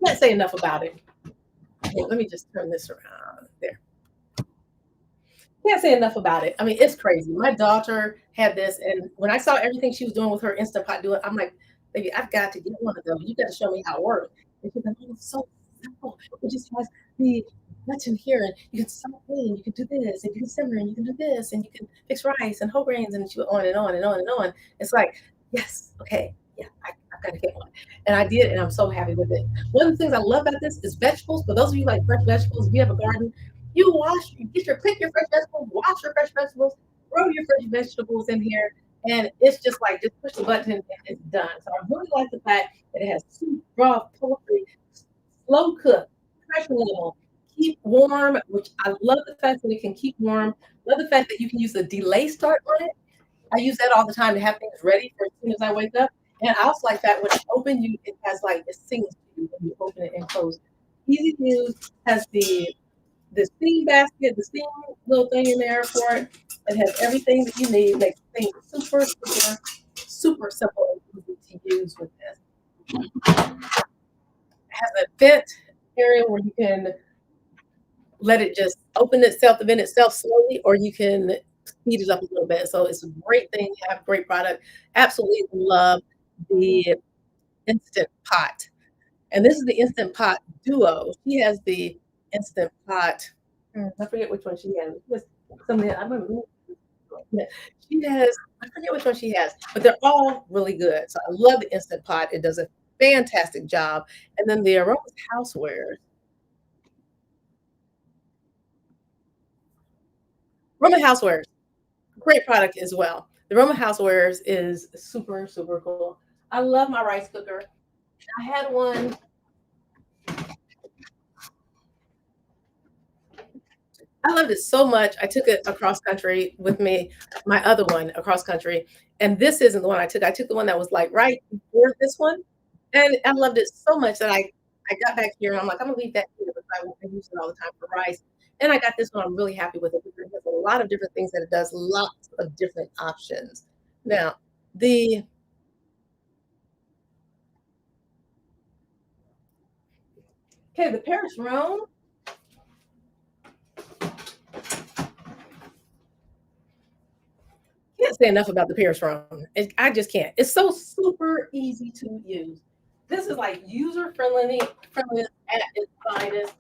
A: Can't say enough about it. Okay, let me just turn this around. There. Can't say enough about it. I mean, it's crazy. My daughter had this, and when I saw everything she was doing with her Instant Pot Duo, I'm like, baby, I've got to get one of those. You got to show me how it works. And she's like, oh, it's so simple. It just has the button here, and you can saute, and you can do this, and you can simmer, and you can do this, and you can fix rice and whole grains, and she went on and on and on and on. It's like, yes, okay, yeah, I've got to get one. And I did, and I'm so happy with it. One of the things I love about this is vegetables. For those of you like fresh vegetables, if you have a garden, pick your fresh vegetables, wash your fresh vegetables, throw your fresh vegetables in here, and it's just like just push the button and it's done. So I really like the fact that it has soup, broth, poultry, slow cook, pressure level, keep warm, which I love the fact that it can keep warm. Love the fact that you can use a delay start on it. I use that all the time to have things ready for as soon as I wake up. And I also like that when you open it has like it sings to you when you open it and close. Easy to use, has the steam basket, the steam little thing in there for it. It has everything that you need. Makes things super simple and easy to use with this. It has a vent area where you can let it just open itself, the vent itself slowly, or you can speed it up a little bit. So it's a great thing to have, great product. Absolutely love the Instant Pot. And this is the Instant Pot Duo. She has the Instant Pot. I forget which one she has. Something I remember. Yeah, she has. I forget which one she has, but they're all really good. So I love the Instant Pot. It does a fantastic job. And then the Aroma Housewares. Aroma Housewares, great product as well. The Aroma Housewares is super cool. I love my rice cooker. I had one. I loved it so much. I took it across country with me, my other one across country. And this isn't the one I took. I took the one that was like right before this one. And I loved it so much that I got back here and I'm like, I'm gonna leave that here because I use it all the time for rice. And I got this one. I'm really happy with it because it has a lot of different things that it does, lots of different options. Now, the okay, the Paris Rhone. Can't say enough about the Paris Rhone. I just can't. It's so super easy to use. This is like user friendly at its finest.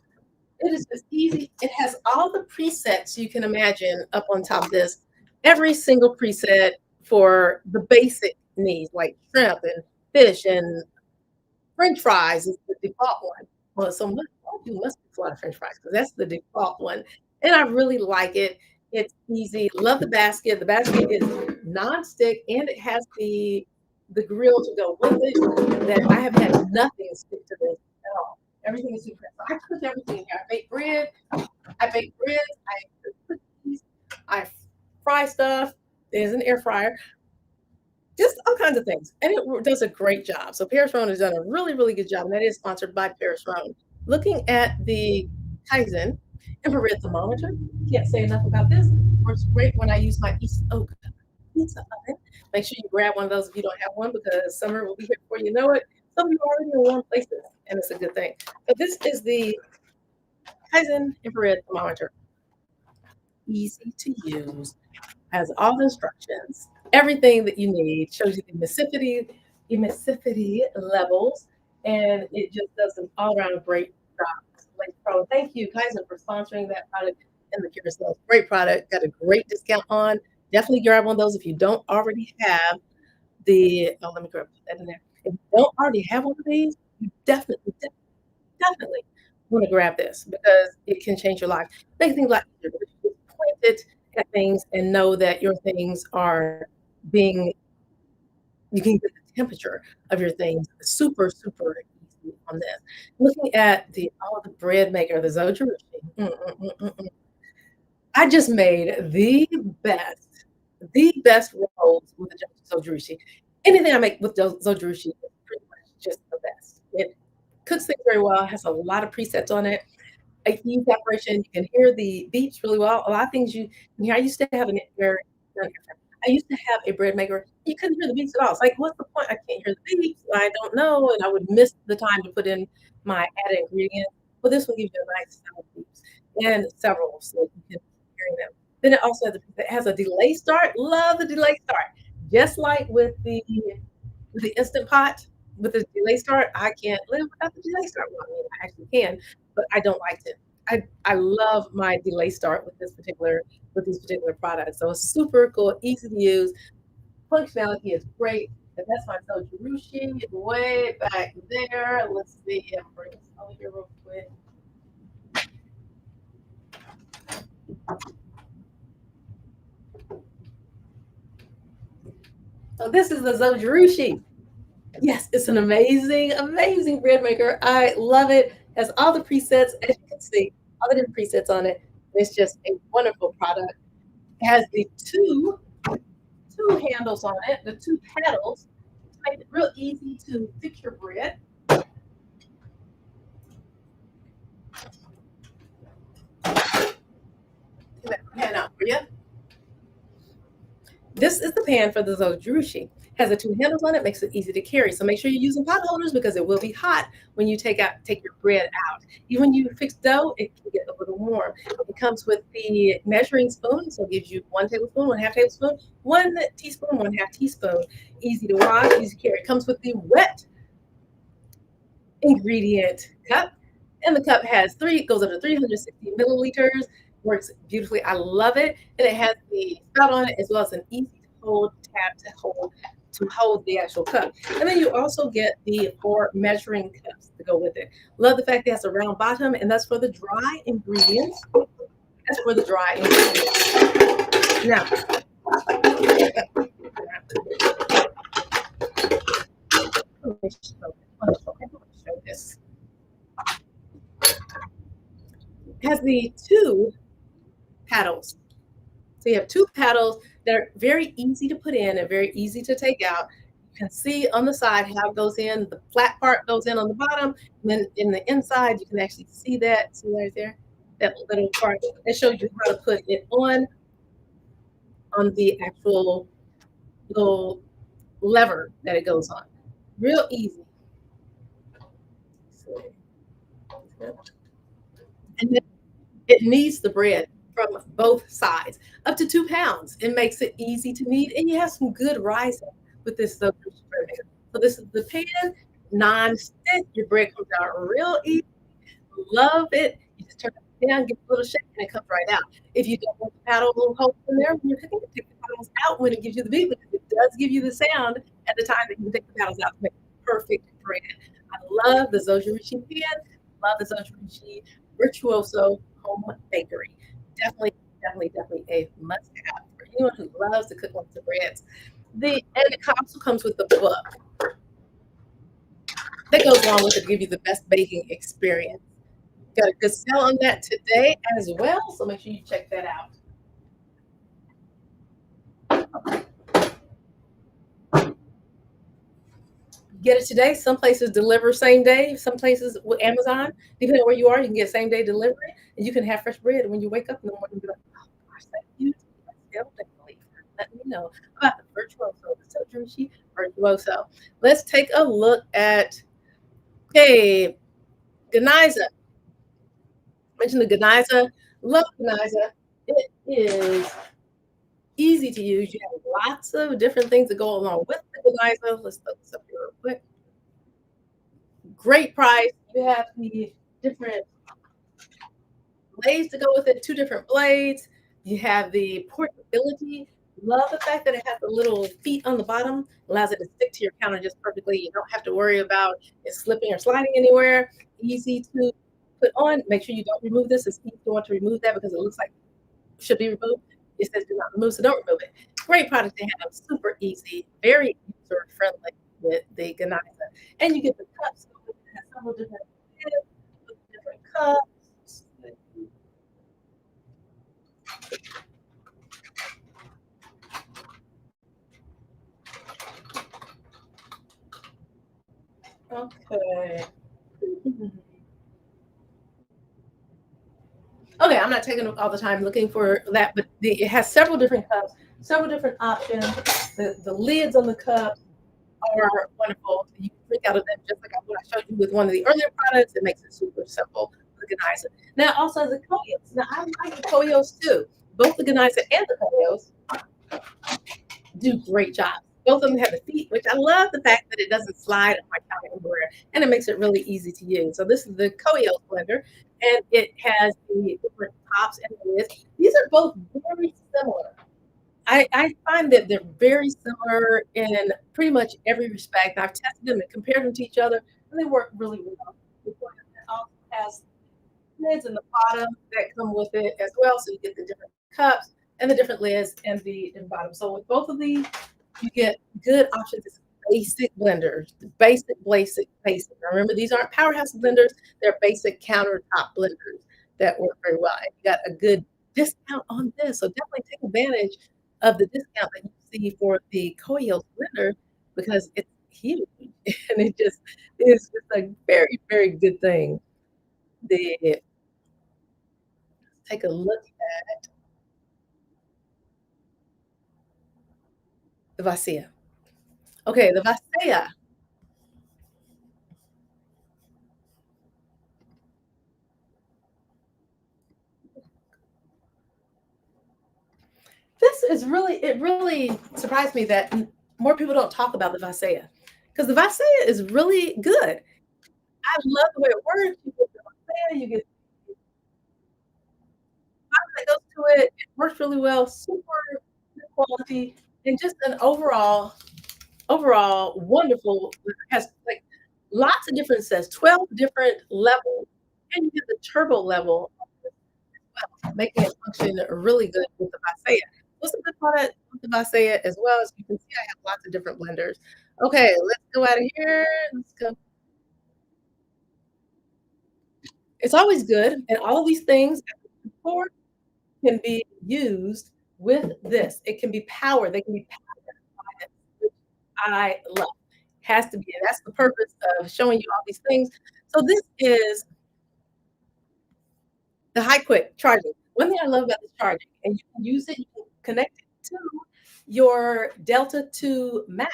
A: It is just easy. It has all the presets you can imagine up on top of this. Every single preset for the basic needs, like shrimp and fish and French fries is the default one. Well, so you must be a lot of French fries because that's the default one. And I really like it. It's easy. Love the basket. The basket is non-stick and it has the the grill to go with it, that I have had nothing stick to this at all. Everything is super. So I cook everything here. I bake bread, I cook cookies, I fry stuff. There's an air fryer, just all kinds of things. And it does a great job. So Paris Roan has done a really, really good job. And that is sponsored by Paris Roan. Looking at the Kaizen infrared thermometer, can't say enough about this. Works great when I use my East Oak pizza oven. Make sure you grab one of those if you don't have one because summer will be here before you know it. Some of you are already in warm places, and it's a good thing. So this is the Kaizen infrared thermometer. Easy to use, has all the instructions, everything that you need, shows you the emissivity levels, and it just does an all-around great job. Like, so thank you, Kaizen, for sponsoring that product in the carousel. Great product, got a great discount on. Definitely grab one of those if you don't already have the. Oh, let me grab that in there. If you don't already have one of these, you definitely want to grab this because it can change your life. Make things like easier. You just point it at things and know that your things are being, you can get the temperature of your things super, super easy on this. Looking at the bread maker, the Zojirushi. I just made best, the best rolls with the Zojirushi. Anything I make with Zojirushi is pretty much just the best. It cooks things very well, has a lot of presets on it. I ease operation. You can hear the beeps really well. A lot of things you can hear. I used to have an very I used to have a bread maker. You couldn't hear the beeps at all. It's like, what's the point? I can't hear the beeps. I don't know, and I would miss the time to put in my added ingredients. Well, this one gives you a nice sound of beeps and several, so you can hear them. Then it has a delay start. Love the delay start. Just like with the Instant Pot, with the delay start, I can't live without the delay start. Well, I mean, I actually can, but I don't like it. I love my delay start with these particular products. So it's super cool, easy to use. Functionality is great. And that's my Sojirushi way back there. Let's see if bring this over here real quick. So this is the Zojirushi. Yes, it's an amazing, amazing bread maker. I love it. Has all the presets, as you can see, all the different presets on it. It's just a wonderful product. It has the two handles on it, the two paddles, to make it real easy to fix your bread. Get that pan out for you. This is the pan for the Zojirushi. Has the two handles on it, makes it easy to carry. So make sure you're using pot holders because it will be hot when you take your bread out. Even when you fix dough, it can get a little warm. It comes with the measuring spoon, so it gives you 1 tablespoon, 1/2 tablespoon, 1 teaspoon, 1/2 teaspoon. Easy to wash, easy to carry. It comes with the wet ingredient cup. And the cup has goes up to 360 milliliters, works beautifully. I love it. And it has the spout on it as well as an easy to hold tab to hold the actual cup. And then you also get the 4 measuring cups to go with it. Love the fact that it has a round bottom, and that's for the dry ingredients. That's for the dry ingredients. Now, let me show this. It has the two paddles. So you have two paddles that are very easy to put in and very easy to take out. You can see on the side how it goes in. The flat part goes in on the bottom. And then in the inside, you can actually see that. See right there? That little part. It shows you how to put it on the actual little lever that it goes on. Real easy. And then it kneads the bread from both sides, up to 2 pounds. It makes it easy to knead, and you have some good rising with this bread maker. So this is the pan, non-stick. Your bread comes out real easy. Love it. You just turn it down, give it a little shake, and it comes right out. If you don't want the paddle little hole in there when you're cooking, take the paddles out when it gives you the beat, because it does give you the sound at the time that you can take the paddles out to make perfect bread. I love the Zojirushi pan. Love the Zojirushi Virtuoso Home Bakery. Definitely, definitely, definitely a must-have for anyone who loves to cook lots of breads. It also comes with the book that goes along with it to give you the best baking experience. Got a good sale on that today as well, so make sure you check that out. Get it today. Some places deliver same day. Some places with Amazon, depending on where you are, you can get same day delivery, and you can have fresh bread. And when you wake up in the morning, be like, "Oh gosh, thank you, definitely for letting me know about the virtuoso, the surgery sheet virtuoso." Let's take a look at okay, Ganiza. Mention the Ganiza. Love Ganiza. It is easy to use. You have lots of different things that go along with the Ganiza. Let's look this up here real quick. Great price. You have the different blades to go with it, two different blades. You have the portability. Love the fact that it has the little feet on the bottom, allows it to stick to your counter just perfectly. You don't have to worry about it slipping or sliding anywhere. Easy to put on. Make sure you don't remove this. It's easy to want to remove that because it looks like it should be removed. It says do not remove, so don't remove it. Great product to have. Super easy, very user friendly with the Ganiza. And you get the cups. So it has several different different cups. Okay. Okay, I'm not taking all the time looking for that, but it has several different cups, several different options. The lids on the cups are wonderful. You can drink out of them just like what I showed you with one of the earlier products. It makes it super simple, organize it. Now, also the Koyos. Now, I like the Koyos too. Both the Ganiza and the Koyos do great jobs. Both of them have the feet, which I love the fact that it doesn't slide on my counter anywhere, and it makes it really easy to use. So this is the Koyo blender, and it has the different tops and lids. These are both very similar. I find that they're very similar in pretty much every respect. I've tested them and compared them to each other, and they work really well. The blender also has lids in the bottom that come with it as well, so you get the different cups and the different lids and the bottom. So with both of these, you get good options. It's basic blenders, basic. Now remember, these aren't powerhouse blenders; they're basic countertop blenders that work very well. And you got a good discount on this, so definitely take advantage of the discount that you see for the Koyo blender because it's huge and it just is just a very good thing. The take a look at the Vasia. Okay, the Vasia. This is really it really surprised me that more people don't talk about the Vasia because the Vasia is really good. I love the way it works. You get the Vasia, you get that goes to it. It works really well. Super good quality and just an overall wonderful. It has like lots of different sets, 12 different levels, and you get the turbo level making it function really good with the Visaya. What's a good product with the Visaya as well as you can see I have lots of different blenders. Okay, let's go out of here. Let's go. It's always good, and all of these things before can be used with this. It can be powered. They can be powered, which I love. Has to be, and that's the purpose of showing you all these things. So this is the high quick charging. One thing I love about this charging, and you can use it, you can connect it to your Delta 2 Max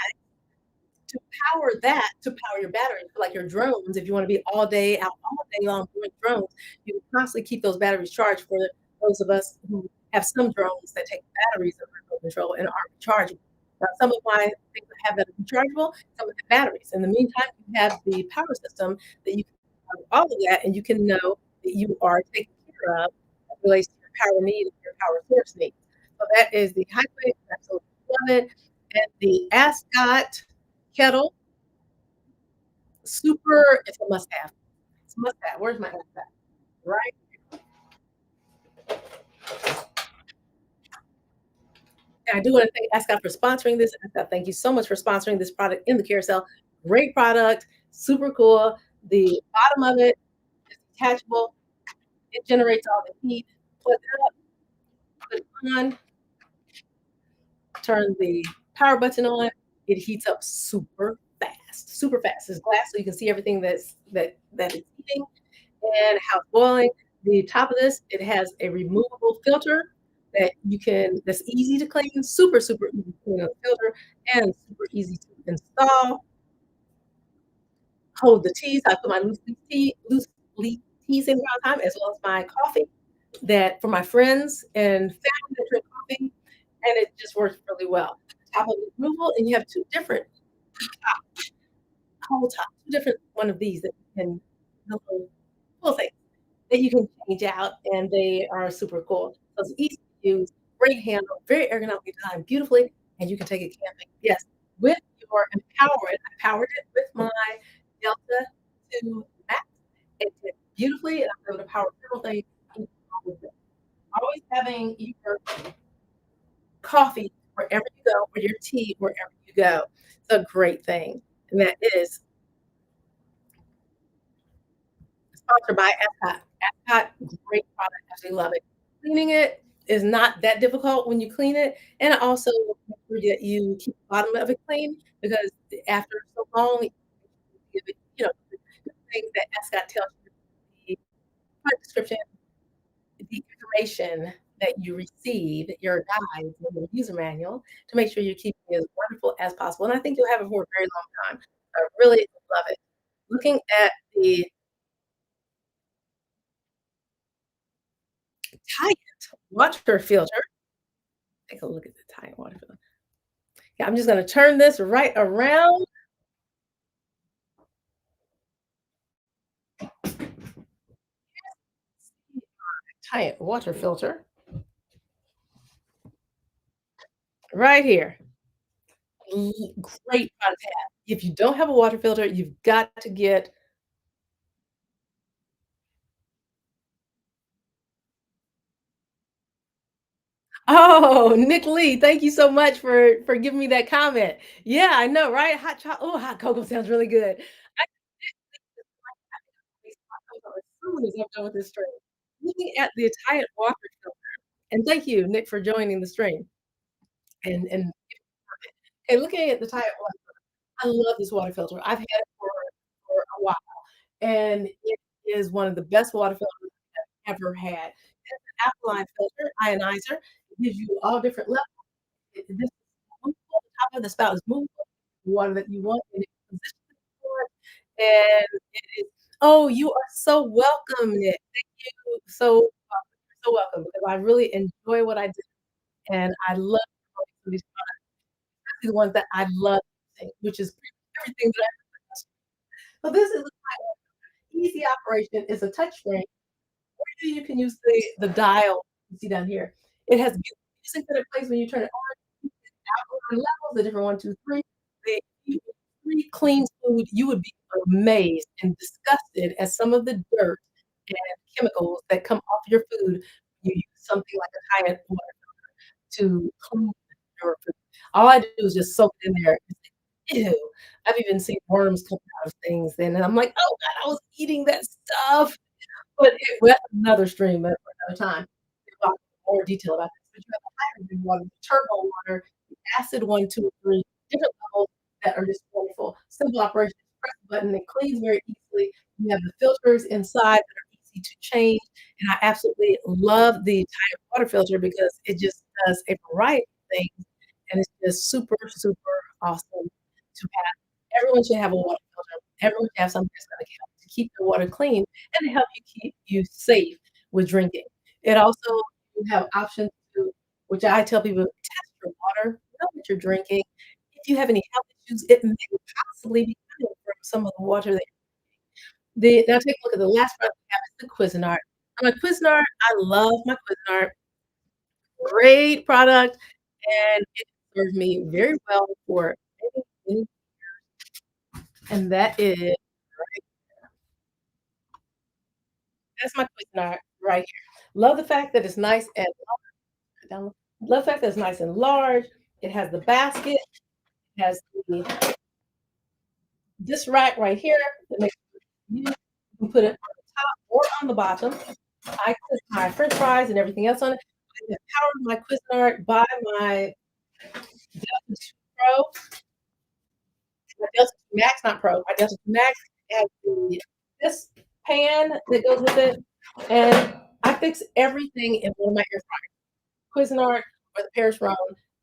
A: to power that, to power your batteries for like your drones. If you want to be all day out, all day long doing drones, you can constantly keep those batteries charged for those of us who have some drones that take batteries under remote control and aren't rechargeable. Now, some of my things that have that are rechargeable, some of the batteries. In the meantime, you have the power system that you can power all of that, and you can know that you are taken care of as it relates to your power need and your power source needs. So that is the high quick. Absolutely love it. And the Ascot kettle, super, it's a must have. It's a must have. Where's my Ascot? Right? And I do want to thank Ascot for sponsoring this. Ascot, thank you so much for sponsoring this product in the carousel. Great product, super cool. The bottom of it is detachable. It generates all the heat. Plug it up, put it on, turn the power button on. It heats up super fast, super fast. It's glass, so you can see everything that it's heating and how it's boiling. The top of this, it has a removable filter that's easy to clean, super, super easy to clean on the filter, and super easy to install. Hold the teas. I put my loose leaf teas in here all the time, as well as my coffee that for my friends and family that drink coffee, and it just works really well. Top of the removal, and you have two different whole top, two different one of these that you can little cool things that you can change out, and they are super cool. So it's easy to use, great handle, very ergonomically designed beautifully, and you can take it camping. Yes, with your empowerment, I powered it with my Delta 2 Max. It did beautifully, and I'm able to power several things. Always having your coffee wherever you go, or your tea wherever you go. It's a great thing, and that is sponsored by Epcot. Epcot, great product, absolutely love it. Cleaning it is not that difficult when you clean it, and also make sure that you keep the bottom of it clean because after so long, you give it, the things that Epcot tells you, the product description, the information that you receive, your guides, and your user manual to make sure you're keeping it as wonderful as possible. And I think you'll have it for a very long time. I really love it. Looking at the Tide water filter. Take a look at the Tide water filter. Yeah, I'm just gonna turn this right around. Tide water filter right here. Great product to have. If you don't have a water filter, you've got to get. Oh, Nick Lee, thank you so much for giving me that comment. Yeah, I know, right? Hot cocoa sounds really good. I as soon as I'm done with this stream. Looking at the Tide water filter, and thank you, Nick, for joining the stream. And looking at the Tide water, I love this water filter. I've had it for a while, and it is one of the best water filters I've ever had. It's an alkaline filter, ionizer. It gives you all different levels. This is movable, the top of the spout is movable, the water that you want, and it positions it for it, and it is oh, you are so welcome, Nick. Thank you so welcome because I really enjoy what I do, and I love these products, especially the ones that I love using, which is pretty much everything that I so this is a easy operation. It's a touch screen. You can use the dial you see down here. It has music that it plays when you turn it on. Levels, the different 1, 2, 3. They you 3 clean food, you would be amazed and disgusted at some of the dirt and chemicals that come off your food when you use something like a high-end water to clean your food. All I do is just soak it in there. Ew. I've even seen worms come out of things, and I'm like, "Oh god, I was eating that stuff." But that's another stream, for another time. We'll talk more detail about this. But you have the hydrogen water, the turbo water, the acid 1, 2, 3, different levels that are just wonderful. Simple operation, press the button, it cleans very easily. You have the filters inside that are easy to change, and I absolutely love the Tide water filter because it just does a variety of things, and it's just super, super awesome to have. Everyone should have a water filter. Everyone should have something that's gonna help to keep the water clean and to help you keep you safe with drinking. It also you have options to which I tell people, test your water, know what you're drinking. If you have any health issues, it may possibly be coming from some of the water that now take a look at the last product we have is the Cuisinart. I'm a Cuisinart, I love my Cuisinart. Great product, and it serves me very well for any and that is that's my Cuisinart right here. Love the fact that it's nice and down. love the fact that it's nice and large. It has the basket, it has this rack right here that makes you can put it on the top or on the bottom. I put my french fries and everything else on it. I have powered my Cuisinart by my Delta 2 Pro, my Delta 2 Max, not Pro, my Delta 2 Max has this pan that goes with it, and I fix everything in one of my air Cuisinart or the Paris Rhone,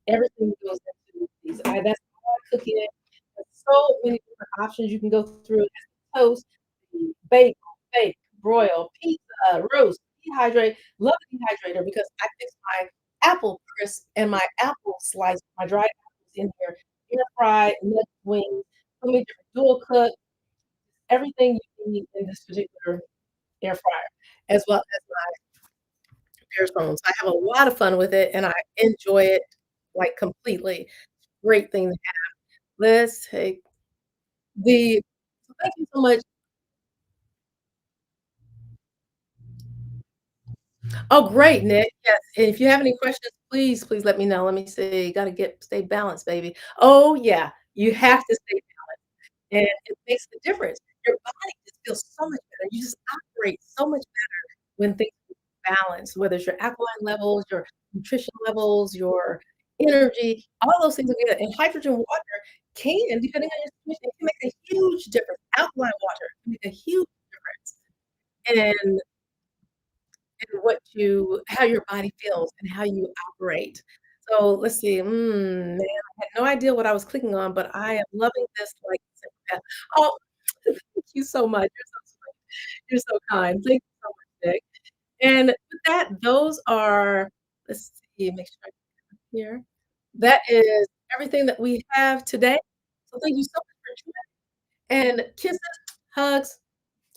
A: everything goes into these. That's all I cook in. There's so many different options you can go through. Toast, bake, broil, pizza, roast, dehydrate. Love the dehydrator because I fix my apple crisp and my apple slice, my dried apples in here, air fry, nuts, wings, so many different dual cook, everything you need in this particular air fryer, as well as earphones. I have a lot of fun with it, and I enjoy it, like, completely. Great thing to have. Let's take the thank you so much. Oh, great, Nick. Yes, and if you have any questions, please, please let me know. Let me see. Gotta stay balanced, baby. Oh, yeah. You have to stay and it makes a difference. Your body just feels so much better. You just operate so much better when things are balanced, whether it's your alkaline levels, your nutrition levels, your energy, all those things are good. And hydrogen water can, depending on your situation, it can make a huge difference. Alkaline water can make a huge difference in what you how your body feels and how you operate. So let's see. Man, I had no idea what I was clicking on, but I am loving this like oh, thank you so much. You're so kind. Thank you so much, Nick. And with that, those are let's see, make sure I get here. That is everything that we have today. So thank you so much for joining, and kisses, hugs,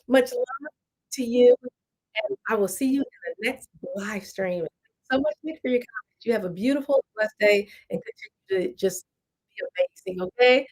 A: much love to you, and I will see you in the next live stream. Thank you so much, Nick, for your comments. You have a beautiful, blessed day and continue to just be amazing, okay?